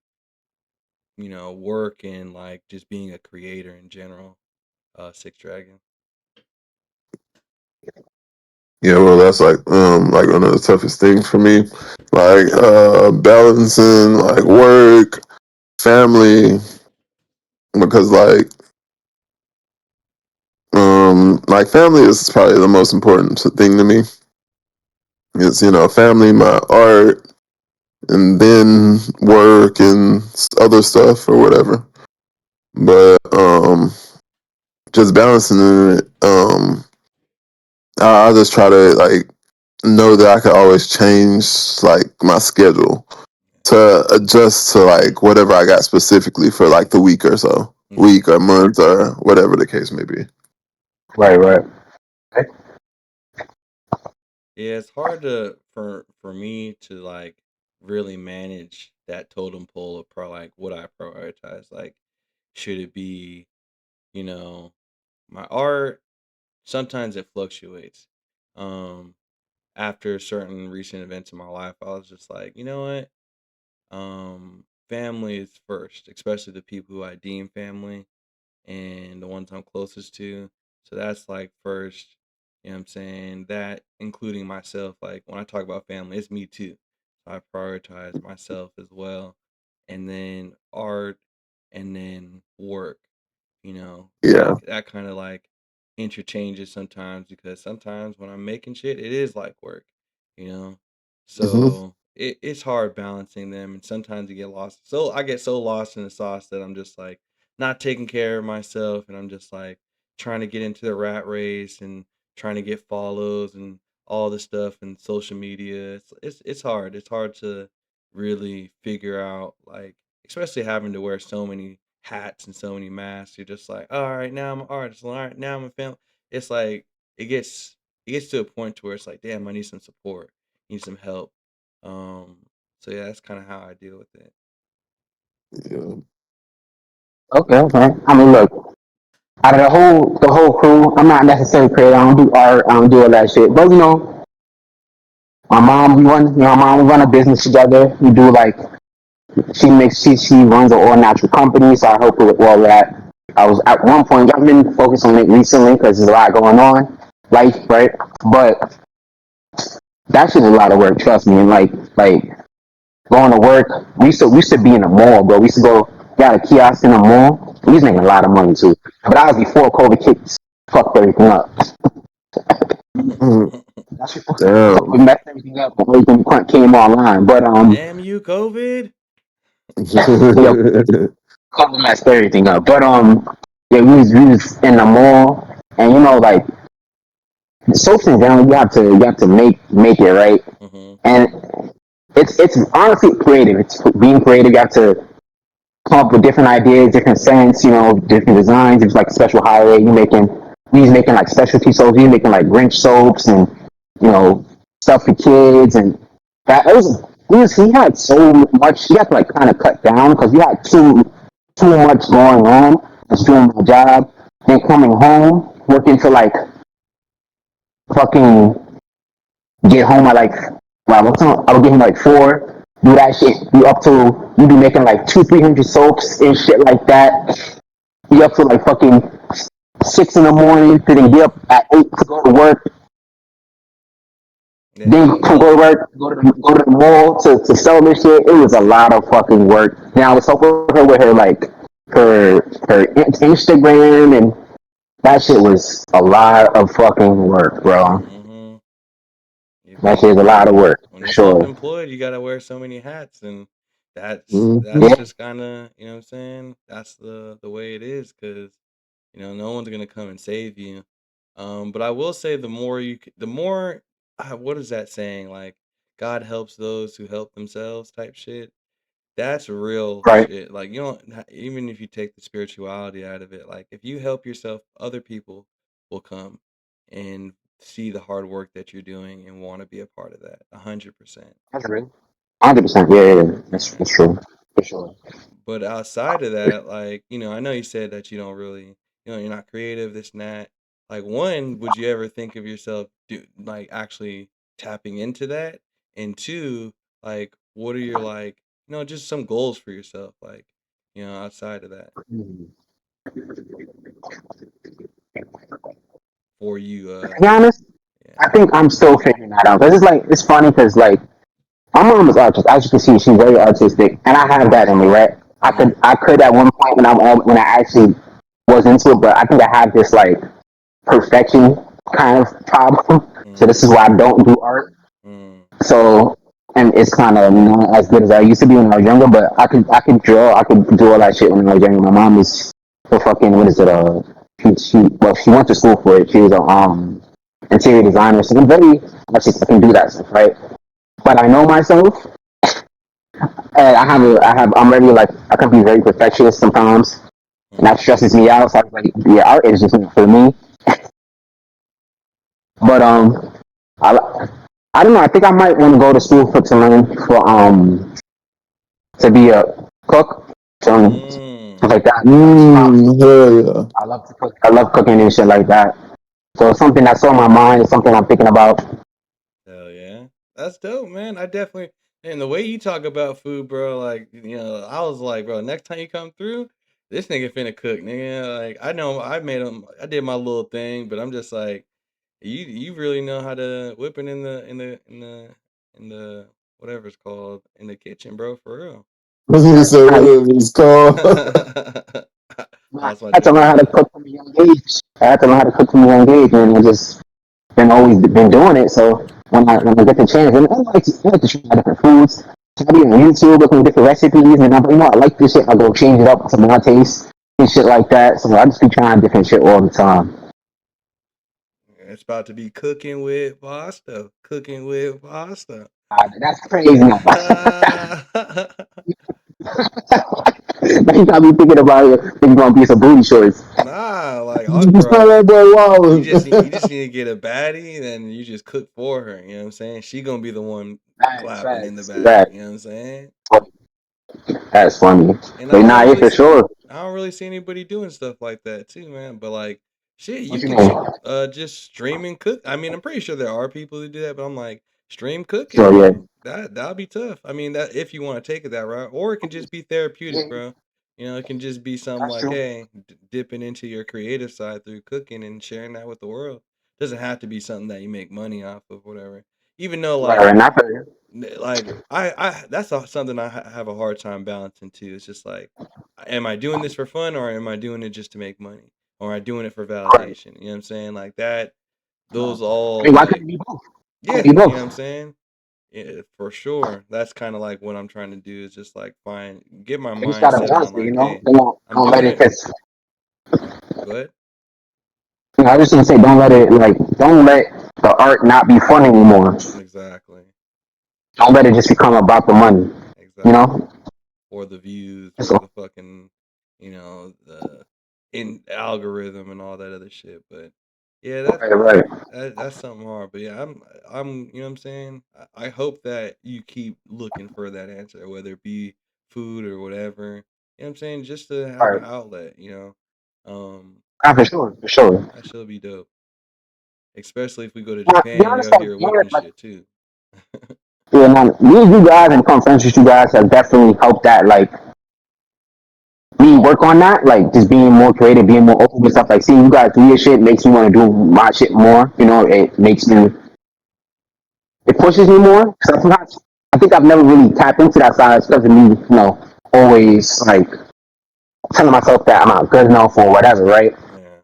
[SPEAKER 1] work and like just being a creator in general? Six Dragon.
[SPEAKER 2] Yeah, well, that's like one of the toughest things for me, like balancing like work, family, because like family is probably the most important thing to me. It's family, my art, and then work and other stuff or whatever. But just balancing it, I just try to like know that I can always change like my schedule to adjust to like whatever I got specifically for like the week or so,
[SPEAKER 1] Yeah,
[SPEAKER 2] week or month or whatever the case may be.
[SPEAKER 3] Right.
[SPEAKER 1] yeah. It's hard for me to like really manage that totem pole of like what I prioritize. Like, should it be you know my art? Sometimes it fluctuates. Um, after certain recent events in my life, I was just like, you know what? Family is first, especially the people who I deem family and the ones I'm closest to. So that's like first, you know what I'm saying? That including myself. Like when I talk about family, it's me too. So I prioritize myself as well. And then art and then work,
[SPEAKER 2] Yeah.
[SPEAKER 1] that kind of like interchanges sometimes because sometimes when I'm making shit, it is like work, you know?
[SPEAKER 2] Hmm.
[SPEAKER 1] So it's hard balancing them and sometimes you get lost. So I get so lost in the sauce that I'm just like, not taking care of myself and I'm just like trying to get into the rat race and trying to get follows and all this stuff and social media. It's hard. It's hard to really figure out like especially having to wear so many hats and so many masks. You're just like, all right, now I'm an artist. All right, now I'm a film. It's like it gets it gets to a point to where it's like, damn, I need some support, need some help. Um, so yeah, that's kind of how I deal with it.
[SPEAKER 2] Yeah.
[SPEAKER 3] Okay, okay. I mean, look, out of the whole crew, I'm not necessarily creative. I don't do art. I don't do all that shit. But my mom, we run a business together. We do like she runs an all natural company, so I help her with all that. I was at one point, I've been focused on it recently because there's a lot going on, life, right? But that shit is a lot of work. Trust me. And like going to work, we used to be in a mall, bro. We used to go got a kiosk in a mall. We was making a lot of money too, but that was before COVID kicked fucked everything up.
[SPEAKER 2] Mhm.
[SPEAKER 3] That's
[SPEAKER 2] Damn.
[SPEAKER 3] COVID messed everything up when everything came online. But
[SPEAKER 1] Damn you, COVID.
[SPEAKER 3] yeah, COVID messed everything up. But yeah, we was in the mall, and like soaps in general, you have to make it right,
[SPEAKER 1] Mm-hmm.
[SPEAKER 3] and it's honestly creative. It's being creative. You have to come up with different ideas, different scents, different designs. It's like special holiday. He's making like specialty soaps. He's making like Grinch soaps and stuff for kids and that. He had so much. He had to like kind of cut down because he had too much going on. Just doing my job, then coming home, working to like fucking get home at like what time? I would get home like 4. Do that shit. You be making like 200-300 soaps and shit like that. Be up to like fucking 6 in the morning. Then get up at 8 to go to work. Then
[SPEAKER 1] Yeah.
[SPEAKER 3] go to work, go to the mall to sell this shit. It was a lot of fucking work. Now I was helping her with her like her Instagram and that shit was a lot of fucking work, bro.
[SPEAKER 1] Mm-hmm.
[SPEAKER 3] That shit is a lot of work
[SPEAKER 1] When
[SPEAKER 3] for
[SPEAKER 1] you're
[SPEAKER 3] sure.
[SPEAKER 1] self-employed, you gotta wear so many hats, and that's
[SPEAKER 2] Mhm.
[SPEAKER 3] Yeah,
[SPEAKER 1] just kind of you know what I'm saying. That's the way it is, because no one's gonna come and save you. But I will say the more what is that saying? Like God helps those who help themselves, type shit. That's real
[SPEAKER 3] right.
[SPEAKER 1] shit. Like you don't even if you take the spirituality out of it, like if you help yourself, other people will come and see the hard work that you're doing and want to be a part of that. 100%.
[SPEAKER 3] That's real. 100%. Yeah, yeah, yeah.
[SPEAKER 1] Yeah.
[SPEAKER 3] That's true. For sure.
[SPEAKER 1] But outside of that, like, I know you said that you don't really, you're not creative, this and that. Like, one, would you ever think of yourself like actually tapping into that? And two, like, what are your like, just some goals for yourself, like, outside of that
[SPEAKER 3] Mhm.
[SPEAKER 1] for you,
[SPEAKER 3] To be honest,
[SPEAKER 1] yeah.
[SPEAKER 3] I think I'm still figuring that out. Cause it's funny because like my mom is artist. As you can see, she's very artistic, and I have that in me, right? I
[SPEAKER 1] Mm-hmm.
[SPEAKER 3] could I could at one point when I actually was into it, but I think I have this like perfection kind of problem. So
[SPEAKER 1] Mm-hmm.
[SPEAKER 3] this is why I don't do art.
[SPEAKER 1] Mm-hmm.
[SPEAKER 3] So and it's kind of not as good as I used to be when I was younger. But I could draw. I could do all that shit when I was younger. My mom is for fucking what is it? She went to school for it. She was a interior designer. So I'm very I can do that stuff, right? But I know myself, and I'm very like I can be very perfectionist sometimes, and that
[SPEAKER 1] Mm-hmm.
[SPEAKER 3] stresses me out. So I was like, yeah, art is just not for me. But I I don't know. I think I might want to go to school to learn to be a cook, stuff
[SPEAKER 1] Mm.
[SPEAKER 3] like that. Um,
[SPEAKER 2] Hell yeah.
[SPEAKER 3] I love to cook. I love cooking and shit like that. So it's something that's on my mind. It's something I'm thinking about.
[SPEAKER 1] Hell That's dope, man. I definitely and the way you talk about food, bro, like I was like, bro, next time you come through, this nigga finna cook, nigga. Like I know I made him, I did my little thing, but I'm just like, you really know how to whip it in the whatever it's called in the kitchen, bro, for real.
[SPEAKER 2] You say whatever it's called.
[SPEAKER 3] I
[SPEAKER 1] Lost my
[SPEAKER 3] had to
[SPEAKER 1] train
[SPEAKER 3] learn
[SPEAKER 1] of
[SPEAKER 3] how to
[SPEAKER 1] thought.
[SPEAKER 3] cook from a young age. I had to learn how to cook from a young age, and I just been always been doing it. So when I get the chance, and I like to try different foods. So I be on YouTube looking at different recipes, and I'm like, I like this shit. I go change it up to my taste and shit like that. So I just be trying different shit all the time.
[SPEAKER 1] It's about to be cooking with pasta. Cooking with pasta.
[SPEAKER 3] That's crazy. Now you got me thinking about it. It's gonna be some booty shorts.
[SPEAKER 1] Nah, like,
[SPEAKER 2] You saw
[SPEAKER 1] bro,
[SPEAKER 2] that boy
[SPEAKER 1] you
[SPEAKER 2] Wallace.
[SPEAKER 1] just need to get a baddie, then you just cook for her. You know what I'm saying? She gonna be the one
[SPEAKER 3] Facts,
[SPEAKER 1] clapping in the
[SPEAKER 3] facts.
[SPEAKER 1] back.
[SPEAKER 3] That,
[SPEAKER 1] You know what I'm saying?
[SPEAKER 3] that's funny.
[SPEAKER 1] And
[SPEAKER 3] But nah, yeah, for sure.
[SPEAKER 1] I don't really see anybody doing stuff like that too, man. But like, shit,
[SPEAKER 3] What
[SPEAKER 1] you
[SPEAKER 3] you
[SPEAKER 1] can
[SPEAKER 3] mean?
[SPEAKER 1] just stream and cook. I mean, I'm pretty sure there are people who do that, but I'm like, stream cooking,
[SPEAKER 3] So yeah.
[SPEAKER 1] bro. That'll be tough. I mean, that if you want to take it that route, or it can just be therapeutic, bro. It can just be something
[SPEAKER 3] That's
[SPEAKER 1] like,
[SPEAKER 3] true.
[SPEAKER 1] hey, dipping into your creative side through cooking and sharing that with the world. Doesn't have to be something that you make money off of, whatever. Even though,
[SPEAKER 3] Right,
[SPEAKER 1] like,
[SPEAKER 3] right. Not for
[SPEAKER 1] like that's something I have a hard time balancing too. It's just like, am I doing this for fun or am I doing it just to make money? Or am I doing it for
[SPEAKER 3] right.
[SPEAKER 1] validation? You know what I'm saying? Like that, those
[SPEAKER 3] I
[SPEAKER 1] all
[SPEAKER 3] mean, why couldn't
[SPEAKER 1] like,
[SPEAKER 3] it be both? Why
[SPEAKER 1] yeah,
[SPEAKER 3] couldn't it be
[SPEAKER 1] you know what I'm
[SPEAKER 3] both?
[SPEAKER 1] saying? Yeah, for sure. That's kind of like what I'm trying to do is just like get my
[SPEAKER 3] You just gotta
[SPEAKER 1] mindset
[SPEAKER 3] balance
[SPEAKER 1] on
[SPEAKER 3] it,
[SPEAKER 1] like,
[SPEAKER 3] you know.
[SPEAKER 1] hey, I'm
[SPEAKER 3] Don't let
[SPEAKER 1] doing
[SPEAKER 3] it
[SPEAKER 1] it.
[SPEAKER 3] just.
[SPEAKER 1] Go ahead.
[SPEAKER 3] I was just gonna say, don't let the art not be fun anymore.
[SPEAKER 1] Exactly.
[SPEAKER 3] Don't let it just become about the money. You
[SPEAKER 1] Exactly.
[SPEAKER 3] know.
[SPEAKER 1] Or the views
[SPEAKER 3] That's
[SPEAKER 1] or
[SPEAKER 3] all.
[SPEAKER 1] the fucking the in algorithm and all that other shit. But yeah,
[SPEAKER 3] Right, right.
[SPEAKER 1] that's something hard. But yeah, I'm you know what I'm saying. I hope that you keep looking for that answer, whether it be food or whatever. You know what I'm saying, just to have
[SPEAKER 3] Right.
[SPEAKER 1] an outlet. Um,
[SPEAKER 3] For sure, for sure.
[SPEAKER 1] that should be dope. Especially if we go to
[SPEAKER 3] Now, to be
[SPEAKER 1] Japan, you
[SPEAKER 3] honest,
[SPEAKER 1] out here whipping
[SPEAKER 3] like,
[SPEAKER 1] shit too.
[SPEAKER 3] yeah, now, me and you guys and become friends with you guys have definitely helped that, like, me work on that, like, just being more creative, being more open with stuff. Like, seeing you guys do your shit makes me want to do my shit more. It makes me, it pushes me more. Sometimes I think I've never really tapped into that side, especially me, always, like, telling myself that I'm not good enough or whatever, right?
[SPEAKER 1] Yeah,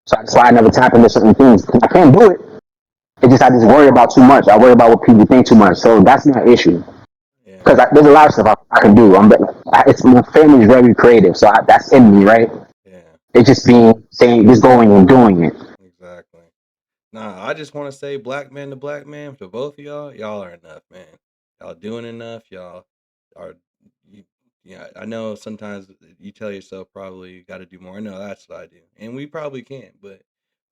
[SPEAKER 3] So that's why I never tap into certain things. I can't do it. I just worry about too much. I worry about what people think too much. So that's my issue.
[SPEAKER 1] yeah,
[SPEAKER 3] Because there's a lot of stuff I can do. My family is very creative, so that's in me, right?
[SPEAKER 1] yeah.
[SPEAKER 3] It's just just going and doing it.
[SPEAKER 1] Exactly. Nah, I just want to say, black man to black man, for both of y'all, y'all are enough, man. Y'all doing enough. Y'all are, you, yeah. I know sometimes you tell yourself probably you got to do more. I know that's what I do, and we probably can't, but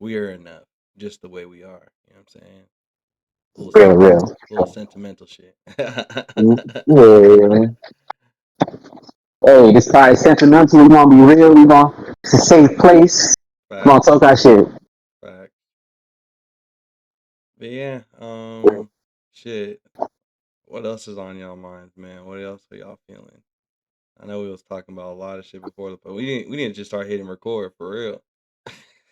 [SPEAKER 1] we are enough, just the way we are. You know what I'm saying? Little
[SPEAKER 3] Real,
[SPEAKER 1] sentiment,
[SPEAKER 3] real.
[SPEAKER 1] little sentimental shit.
[SPEAKER 2] Yeah.
[SPEAKER 3] Hey, this part is sentimental. We gonna be real. It's a safe place. We gonna
[SPEAKER 1] Facts,
[SPEAKER 3] talk that shit.
[SPEAKER 1] facts. But yeah, shit. What else is on y'all minds, man? What else are y'all feeling? I know we was talking about a lot of shit before, but we didn't just start hitting record for real.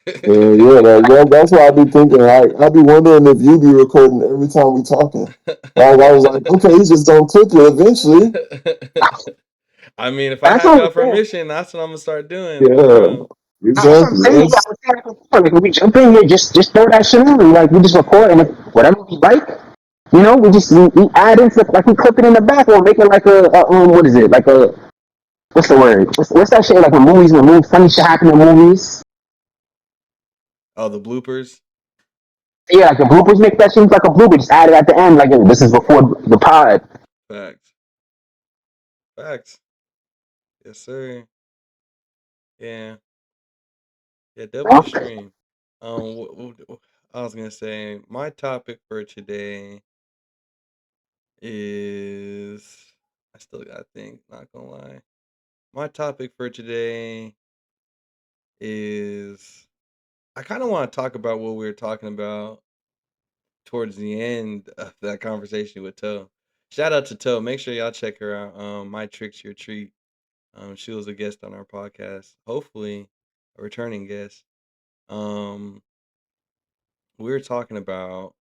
[SPEAKER 2] Yeah, that's why I be thinking. I be wondering if you be recording every time we talking. I was like, okay, he's just gonna click it eventually.
[SPEAKER 1] I mean, if I
[SPEAKER 3] That's
[SPEAKER 1] have
[SPEAKER 3] what I'm
[SPEAKER 1] y'all
[SPEAKER 3] saying.
[SPEAKER 1] permission, that's what I'm gonna start doing for
[SPEAKER 2] Yeah,
[SPEAKER 1] real.
[SPEAKER 3] That's what I'm
[SPEAKER 2] exactly.
[SPEAKER 3] saying. Yeah, I was saying that before. Like, when we jump in here, just throw that shit on. Like, we just record, and if whatever we like, we add into, like, we clip it in the back or make it like what is it? Like what's the word? What's that shit? Like in movies, when funny shit happen in movies.
[SPEAKER 1] Oh, the bloopers.
[SPEAKER 3] Yeah, like the bloopers, make that shit like a blooper. Just add it at the end, like this is before the pod.
[SPEAKER 1] Facts, facts. Yes, sir. Yeah, yeah. Definitely
[SPEAKER 3] Okay.
[SPEAKER 1] stream. I was gonna say my topic for today is. I still gotta think. Not gonna lie. My topic for today is I kind of want to talk about what we were talking about towards the end of that conversation with Toe. Shout out to Toe. Make sure y'all check her out. My Tricks Your Treat. She was a guest on our podcast. Hopefully, a returning guest. Um, we were talking about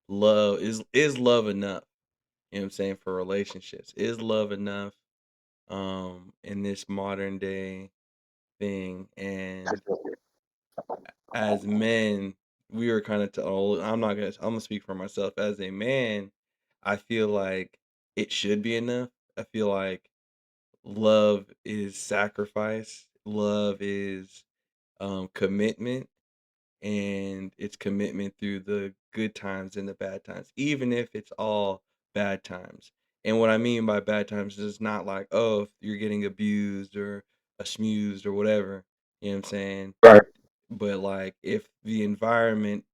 [SPEAKER 1] love. Is love enough? You know what I'm saying, for relationships? Is love enough? In this modern day thing, and as men, we were kind of told. I'm gonna speak for myself. As a man, I feel like it should be enough. I feel like love is sacrifice. Love is commitment, and it's commitment through the good times and the bad times, even if it's all bad times. And what I mean by bad times is not like, oh, if you're getting abused or smused or whatever. You know what I'm saying?
[SPEAKER 3] Right.
[SPEAKER 1] But like, if the environment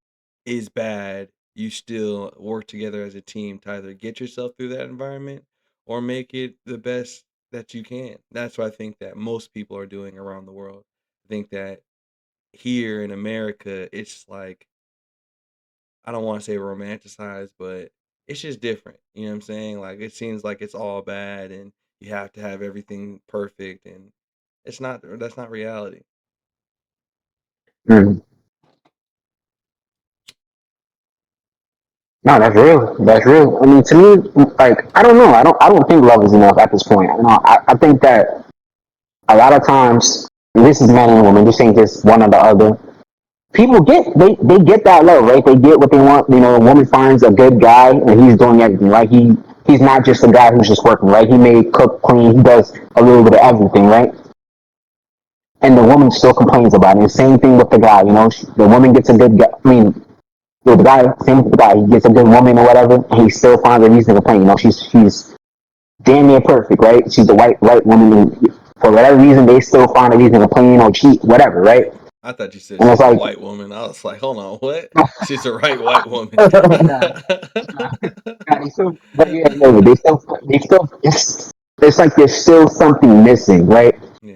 [SPEAKER 1] is bad, you still work together as a team to either get yourself through that environment or make it the best that you can. That's what I think that most people are doing around the world. I think that here in America, it's like, I don't want to say romanticized, but it's just different. You know what I'm saying? Like, it seems like it's all bad and you have to have everything perfect, and it's not. That's not reality.
[SPEAKER 3] Mm. No, that's real. That's real. I mean, to me, like, I don't know. I don't think love is enough at this point. You know, I think that a lot of times, and this is man and woman. This ain't just one or the other. People they get that love, right? They get what they want. You know, a woman finds a good guy and he's doing everything, right? He's not just a guy who's just working, right? He may cook, clean, he does a little bit of everything, right? And the woman still complains about it. And same thing with the guy, you know, the woman gets a good guy. I mean, the guy, same with the guy, he gets a good woman or whatever, and he still finds a reason to complain. You know, she's damn near perfect, right? She's the right woman, and for whatever reason, they still find a reason to complain or cheat, whatever, right?
[SPEAKER 1] I thought you said
[SPEAKER 3] And it's
[SPEAKER 1] she's a
[SPEAKER 3] like,
[SPEAKER 1] white woman. I was like, hold on, what? She's a right white woman.
[SPEAKER 3] nah, nah, they still, but yeah, no, it's like there's still something missing, right?
[SPEAKER 1] Yeah.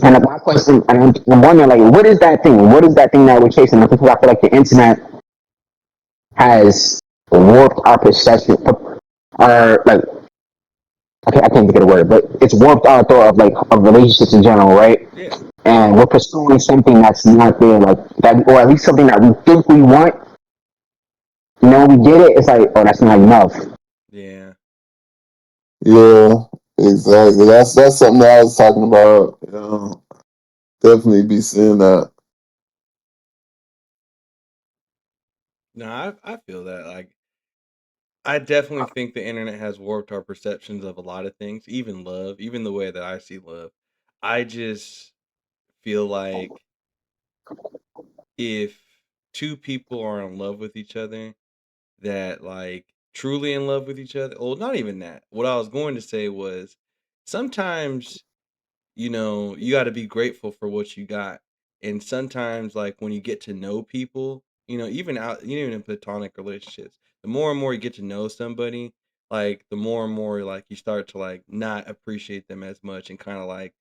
[SPEAKER 3] And my question, and I'm wondering, like, what is that thing? What is that thing that we're chasing? Because I feel like the internet has warped our perception, our like, I can't think of the word, but it's warped our thought of like of relationships in general, right?
[SPEAKER 1] Yeah.
[SPEAKER 3] And we're pursuing something that's not there, like that, or at least something that we think we want. You know, we get it. It's like, oh, that's not enough.
[SPEAKER 1] Yeah.
[SPEAKER 2] Yeah, exactly. That's something that I was talking about. You know, definitely be seeing that.
[SPEAKER 1] No, I feel that. Like, I definitely think the internet has warped our perceptions of a lot of things, even love, even the way that I see love. I just feel like if two people are in love with each other, that like truly in love with each other, well, not even that. What I was going to say was sometimes, you got to be grateful for what you got. And sometimes, like when you get to know people, even in platonic relationships, the more and more you get to know somebody, like the more and more like you start to like not appreciate them as much and kind of like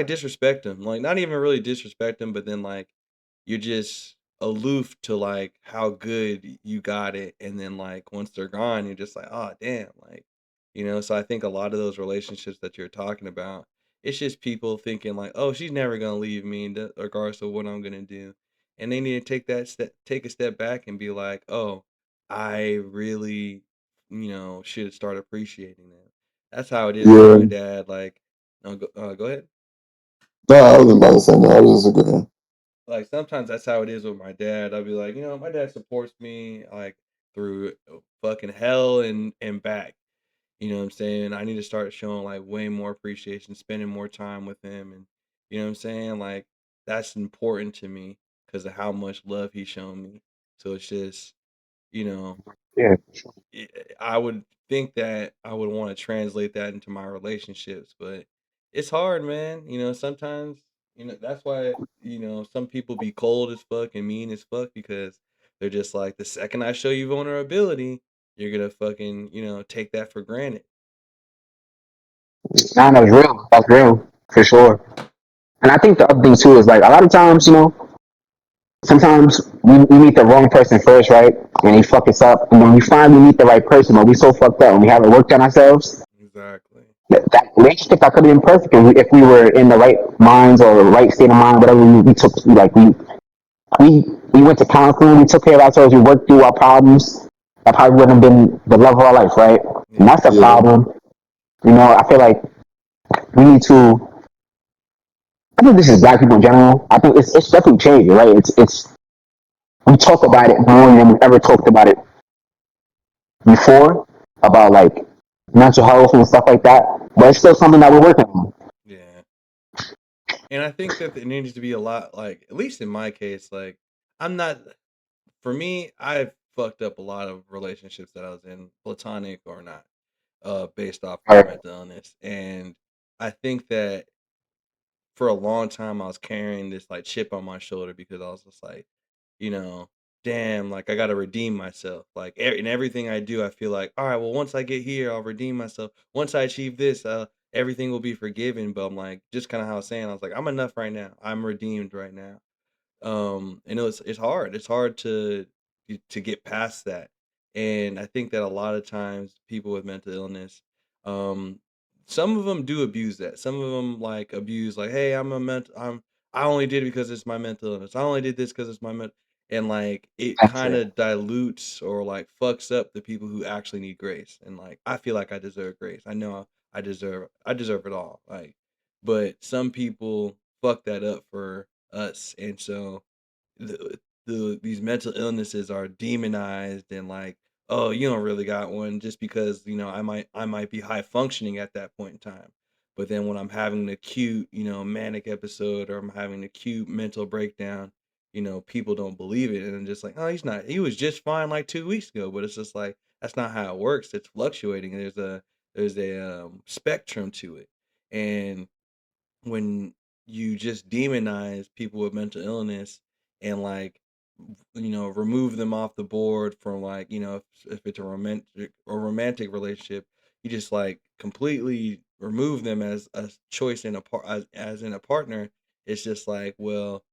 [SPEAKER 1] disrespect them. Like not even really disrespect them, but then like you're just aloof to like how good you got it, and then like once they're gone, you're just like, oh damn, like so I think a lot of those relationships that you're talking about, it's just people thinking like, oh, she's never gonna leave me, regardless of what I'm gonna do, and they need to take a step back and be like, oh, I really, should start appreciating them. That's how it is with
[SPEAKER 2] Yeah.
[SPEAKER 1] my dad. Like, no, go ahead.
[SPEAKER 2] No, I wasn't about to say no. I was just agreeing.
[SPEAKER 1] Like sometimes that's how it is with my dad. I'll be like, my dad supports me like through fucking hell and back. You know what I'm saying? I need to start showing like way more appreciation, spending more time with him, and you know what I'm saying? Like that's important to me because of how much love he's shown me. So it's just, you know,
[SPEAKER 3] Yeah.
[SPEAKER 1] I would think that I would want to translate that into my relationships, but it's hard, man. Sometimes, that's why, some people be cold as fuck and mean as fuck because they're just like, the second I show you vulnerability, you're gonna fucking, take that for granted.
[SPEAKER 3] Nah, that's real. That's real for sure. And I think the other thing too is like a lot of times, you know, sometimes we meet the wrong person first, right? And he fuck us up. And when we finally meet the right person, but we so fucked up and we haven't worked on ourselves,
[SPEAKER 1] Exactly.
[SPEAKER 3] that relationship that could have been perfect if we were in the right minds or right state of mind, whatever we took, like we we went to counseling, we took care of ourselves, we worked through our problems. That probably wouldn't have been the love of our life, right? And
[SPEAKER 1] Yeah.
[SPEAKER 3] that's the
[SPEAKER 2] Yeah.
[SPEAKER 3] problem. You know, I feel like we need to. I think this is black people in general. I think it's definitely changing, right? It's we talk about it more than we ever talked about it before, about like mental health and stuff like that. But it's still something that we're working on.
[SPEAKER 1] Yeah. And I think that there needs to be a lot, like, at least in my case, like, I'm not, for me, I've fucked up a lot of relationships that I was in, platonic or not, based off
[SPEAKER 3] All
[SPEAKER 1] of
[SPEAKER 3] right.
[SPEAKER 1] mental illness. And I think that for a long time I was carrying this like chip on my shoulder because I was just like, you know, damn, like I got to redeem myself. Like in everything I do, I feel like, all right, well, once I get here, I'll redeem myself. Once I achieve this, everything will be forgiven. But I'm like, just kind of how I was saying, I was like, I'm enough right now. I'm redeemed right now. And it's hard. It's hard to get past that. And I think that a lot of times people with mental illness, um, some of them do abuse that. Some of them like abuse like, hey, I only did it because it's my mental illness. I only did this because it's my mental, and like it
[SPEAKER 3] That's
[SPEAKER 1] kind
[SPEAKER 3] it.
[SPEAKER 1] of dilutes or like fucks up the people who actually need grace. And like I feel like I deserve grace. I know I deserve it all. Like, but some people fuck that up for us, and so these mental illnesses are demonized and like, oh, you don't really got one just because I might be high functioning at that point in time, but then when I'm having an acute manic episode or I'm having an acute mental breakdown, people don't believe it and I'm just like, oh, he was just fine like 2 weeks ago, but it's just like that's not how it works. It's fluctuating. There's a spectrum to it, and when you just demonize people with mental illness and like remove them off the board from like if it's a romantic relationship, you just like completely remove them as a choice in a part as in a partner. It's just like, well,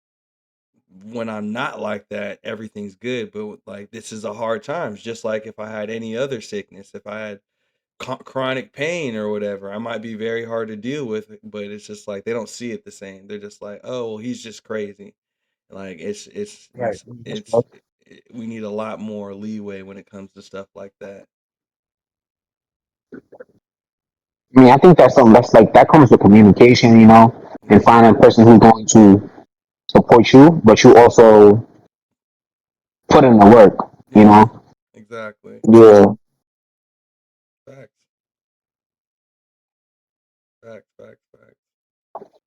[SPEAKER 1] when I'm not like that, everything's good, but like this is a hard times, just like if I had any other sickness, if I had chronic pain or whatever, I might be very hard to deal with, but it's just like they don't see it the same. They're just like, oh, well, he's just crazy. Like
[SPEAKER 3] Right.
[SPEAKER 1] we need a lot more leeway when it comes to stuff like that.
[SPEAKER 3] I mean, I think that's something that's like that comes with communication, you know, and
[SPEAKER 1] Yeah,
[SPEAKER 3] finding a person who's going to support you, but you also put in the work, you
[SPEAKER 1] yeah,
[SPEAKER 3] know.
[SPEAKER 1] exactly.
[SPEAKER 2] Yeah.
[SPEAKER 1] Facts, facts, facts, facts.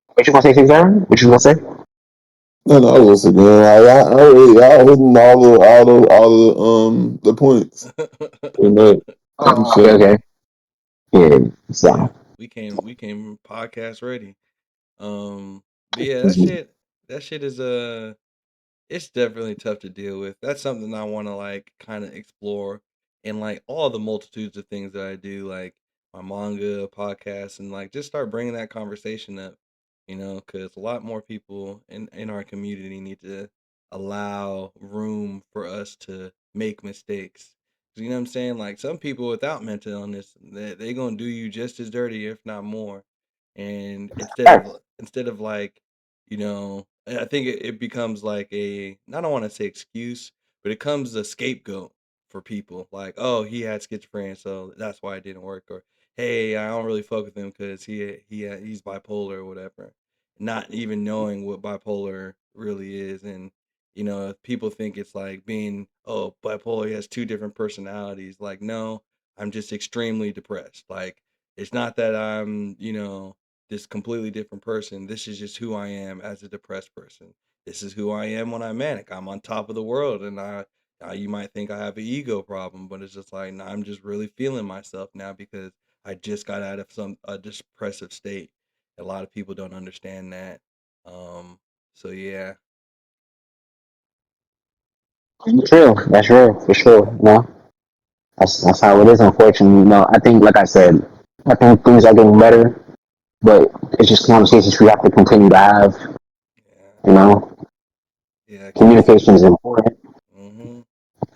[SPEAKER 3] What you gonna say, Cesar? What you gonna say?
[SPEAKER 2] And I was again, y'all hitting all the points. You know, I'm
[SPEAKER 3] Oh, okay,
[SPEAKER 2] saying.
[SPEAKER 3] okay. Yeah.
[SPEAKER 1] Yeah,
[SPEAKER 3] So
[SPEAKER 1] we came podcast ready. But yeah, that shit is it's definitely tough to deal with. That's something I want to like kind of explore in like all the multitudes of things that I do, like my manga podcast, and like just start bringing that conversation up. Because a lot more people in our community need to allow room for us to make mistakes. 'Cause you know what I'm saying? Like some people without mental illness, they gonna do you just as dirty, if not more. And instead of like I think it becomes like I don't want to say excuse, but it comes a scapegoat for people. Like, oh, he had schizophrenia, so that's why it didn't work. Or, hey, I don't really fuck with him because he's bipolar or whatever. Not even knowing what bipolar really is, and if people think it's like being, oh, bipolar, he has two different personalities. Like, no, I'm just extremely depressed. Like, it's not that I'm this completely different person. This is just who I am as a depressed person. This is who I am when I'm manic. I'm on top of the world, and you might think I have an ego problem, but it's just like, nah, I'm just really feeling myself now because I just got out of a depressive state. A lot of people don't understand that. Um, so yeah,
[SPEAKER 3] true. That's real for sure. You know, that's how it is. Unfortunately, you know, I think, like I said, I think things are getting better, but it's just conversations we have to continue to have.
[SPEAKER 1] yeah,
[SPEAKER 3] You know,
[SPEAKER 1] Yeah, because
[SPEAKER 3] Communication is important.
[SPEAKER 1] hmm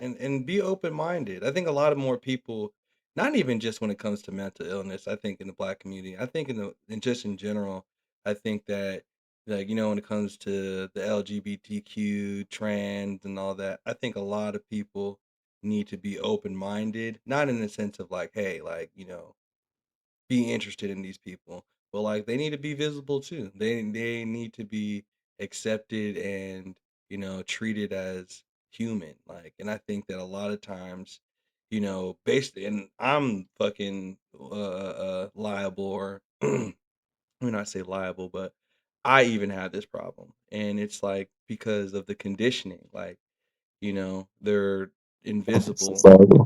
[SPEAKER 1] and be open minded. I think a lot of more people, not even just when it comes to mental illness. I think in the Black community, I think in just in general, I think that like when it comes to the LGBTQ trans and all that, I think a lot of people need to be open minded, not in the sense of like, hey, like be interested in these people, but like they need to be visible too. They need to be accepted and treated as human. Like, and I think that a lot of times, based and I'm fucking liable or I mean, not say liable, but I even have this problem, and it's like because of the conditioning. Like, they're invisible.
[SPEAKER 2] Society.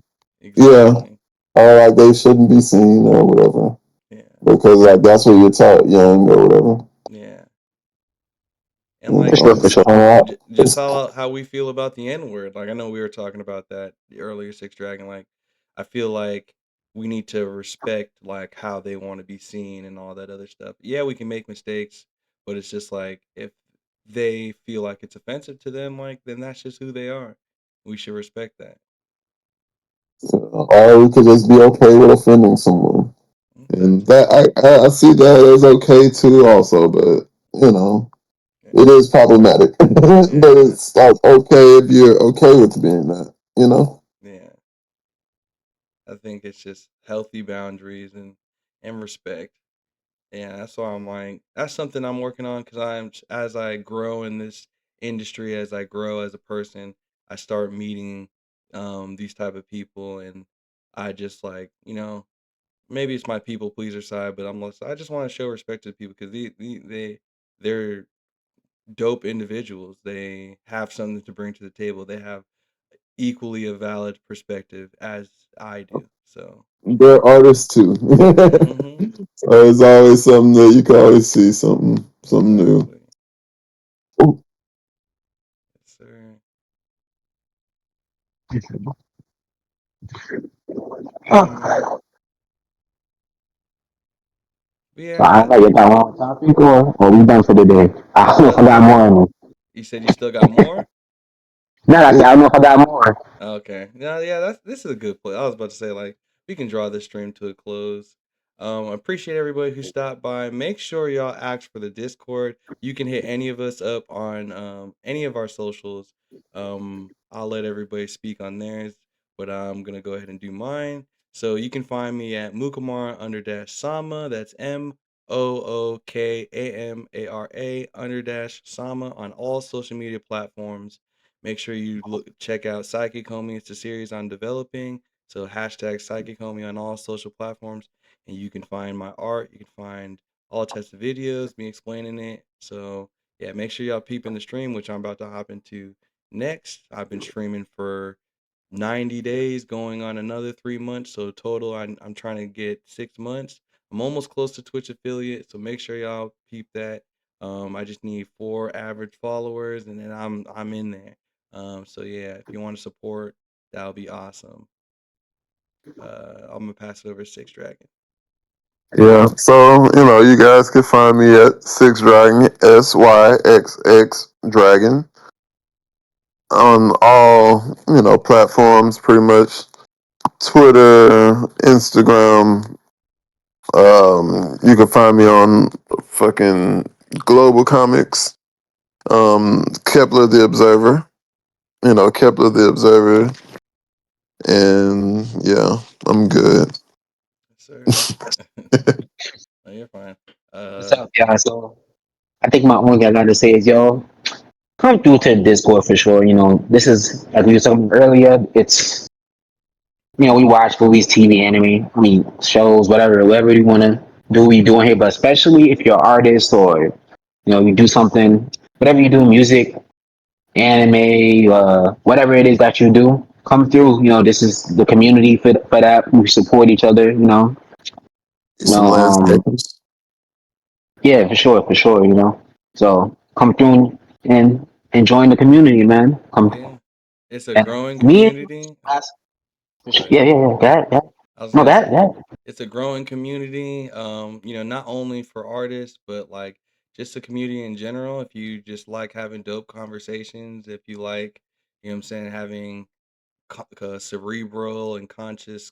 [SPEAKER 2] Yeah,
[SPEAKER 1] Exactly.
[SPEAKER 2] or like they shouldn't be seen or whatever,
[SPEAKER 1] Yeah.
[SPEAKER 2] because like that's what you're taught young or whatever.
[SPEAKER 1] Yeah. And
[SPEAKER 2] You
[SPEAKER 3] For
[SPEAKER 1] like
[SPEAKER 3] sure,
[SPEAKER 2] know,
[SPEAKER 3] for
[SPEAKER 2] it's,
[SPEAKER 3] sure.
[SPEAKER 1] just
[SPEAKER 2] it's,
[SPEAKER 1] how we feel about the N word. Like I know we were talking about that the earlier Six Dragon. Like I feel like we need to respect like how they want to be seen and all that other stuff. Yeah, we can make mistakes, but it's just like if they feel like it's offensive to them, like then that's just who they are. We should respect that.
[SPEAKER 2] or we could just be okay with offending someone,
[SPEAKER 1] Okay.
[SPEAKER 2] and that I see that as okay too, also. But you know,
[SPEAKER 1] Yeah.
[SPEAKER 2] it is problematic, but
[SPEAKER 1] Yeah.
[SPEAKER 2] it's like okay if you're okay with being that. You know.
[SPEAKER 1] Yeah. I think it's just healthy boundaries and respect. Yeah, that's why I'm like, that's something I'm working on because as I grow in this industry, as I grow as a person, I start meeting these type of people, and I just like, maybe it's my people pleaser side, but I just want to show respect to the people because they're dope individuals. They have something to bring to the table. They have equally a valid perspective as I do. So,
[SPEAKER 2] They're artists too.
[SPEAKER 1] hmm
[SPEAKER 2] So it's always something that you can always see something new.
[SPEAKER 1] exactly.
[SPEAKER 2] Ooh,
[SPEAKER 1] Yes, sir. Um,
[SPEAKER 3] So
[SPEAKER 1] but yeah,
[SPEAKER 3] I know you got one topic or we done for the day. I don't know if I got
[SPEAKER 1] uh,
[SPEAKER 3] more on me.
[SPEAKER 1] you said you still got more?
[SPEAKER 3] No, I said I don't know if I got more.
[SPEAKER 1] Okay. Yeah, this is a good place. I was about to say like we can draw this stream to a close. I appreciate everybody who stopped by. Make sure y'all ask for the Discord. You can hit any of us up on any of our socials. I'll let everybody speak on theirs, but I'm gonna go ahead and do mine. So you can find me at Mukamara under dash Sama. That's MOOKAMARA under dash Sama on all social media platforms. Make sure you check out Psychic Homie. It's a series I'm developing. So hashtag Psychic Homie on all social platforms, and you can find my art. You can find all types of videos, me explaining it. So yeah, make sure y'all peep in the stream, which I'm about to hop into next. I've been streaming for 90 days, going on another 3 months. So total, I'm trying to get 6 months. I'm almost close to Twitch affiliate, so make sure y'all peep that. I just need 4 average followers, and then I'm in there. So yeah, if you want to support, that would be awesome. I'm gonna pass it over to Six Dragon.
[SPEAKER 2] yeah. So you guys can find me at Six Dragon SYXX Dragon on all platforms, pretty much Twitter, Instagram. You can find me on fucking Global Comics, Kepler the Observer. Kepler the Observer, and yeah, I'm good.
[SPEAKER 1] Yes, sir. No, you're fine.
[SPEAKER 3] What's
[SPEAKER 1] Uh,
[SPEAKER 3] up, y'all? So I think my only thing I gotta say is yo, come through to the Discord for sure. This is like we were talking earlier. It's we watch movies, TV, anime, I mean shows, whatever you wanna do, we doing here. But especially if you're an artist or you do something, whatever you do, music, anime, whatever it is that you do, come through. This is the community for that. We support each other. You
[SPEAKER 2] Some
[SPEAKER 3] know,
[SPEAKER 2] landscapers.
[SPEAKER 3] yeah, for sure, for sure. So come through and join the community, man. Come,
[SPEAKER 1] yeah, it's a
[SPEAKER 3] and
[SPEAKER 1] growing
[SPEAKER 3] me,
[SPEAKER 1] community. Go ahead.
[SPEAKER 3] yeah, yeah, yeah. That,
[SPEAKER 1] I was
[SPEAKER 3] no,
[SPEAKER 1] gonna say
[SPEAKER 3] that.
[SPEAKER 1] it's a growing community. Not only for artists, but like just the community in general. If you just like having dope conversations, if you like, you know what I'm saying, having cerebral and conscious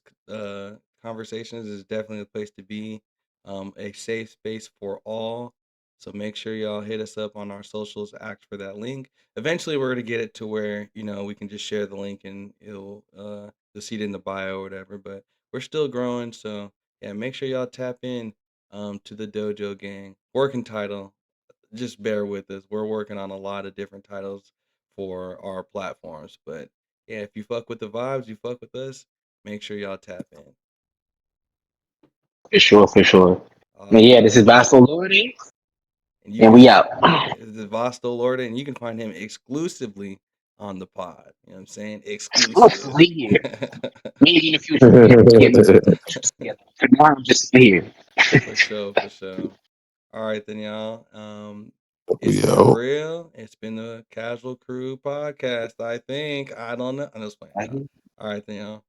[SPEAKER 1] conversations, is definitely a place to be. A safe space for all. So make sure y'all hit us up on our socials, ask for that link. Eventually, we're gonna get it to where we can just share the link and you'll see it in the bio or whatever. But we're still growing, so yeah, make sure y'all tap in to the Dojo Gang working title. Just bear with us. We're working on a lot of different titles for our platforms, but yeah, if you fuck with the vibes, you fuck with us. Make sure y'all tap in.
[SPEAKER 3] For sure, for sure. And yeah, this is
[SPEAKER 1] Awesome.
[SPEAKER 3] Vasto Lordy,
[SPEAKER 1] And you
[SPEAKER 3] and
[SPEAKER 1] can
[SPEAKER 3] we out.
[SPEAKER 1] this is Vasto Lorda, and you can find him exclusively on the pod. You know what I'm saying? Exclusive.
[SPEAKER 3] Exclusively here. Maybe in the future we get into it together. For now, I'm just here.
[SPEAKER 1] For sure, for sure. All right then, y'all. It's been
[SPEAKER 2] Yo.
[SPEAKER 1] real. It's been the Casual Crew podcast. I think. I don't know. I'm just playing, y'all. All right then, y'all.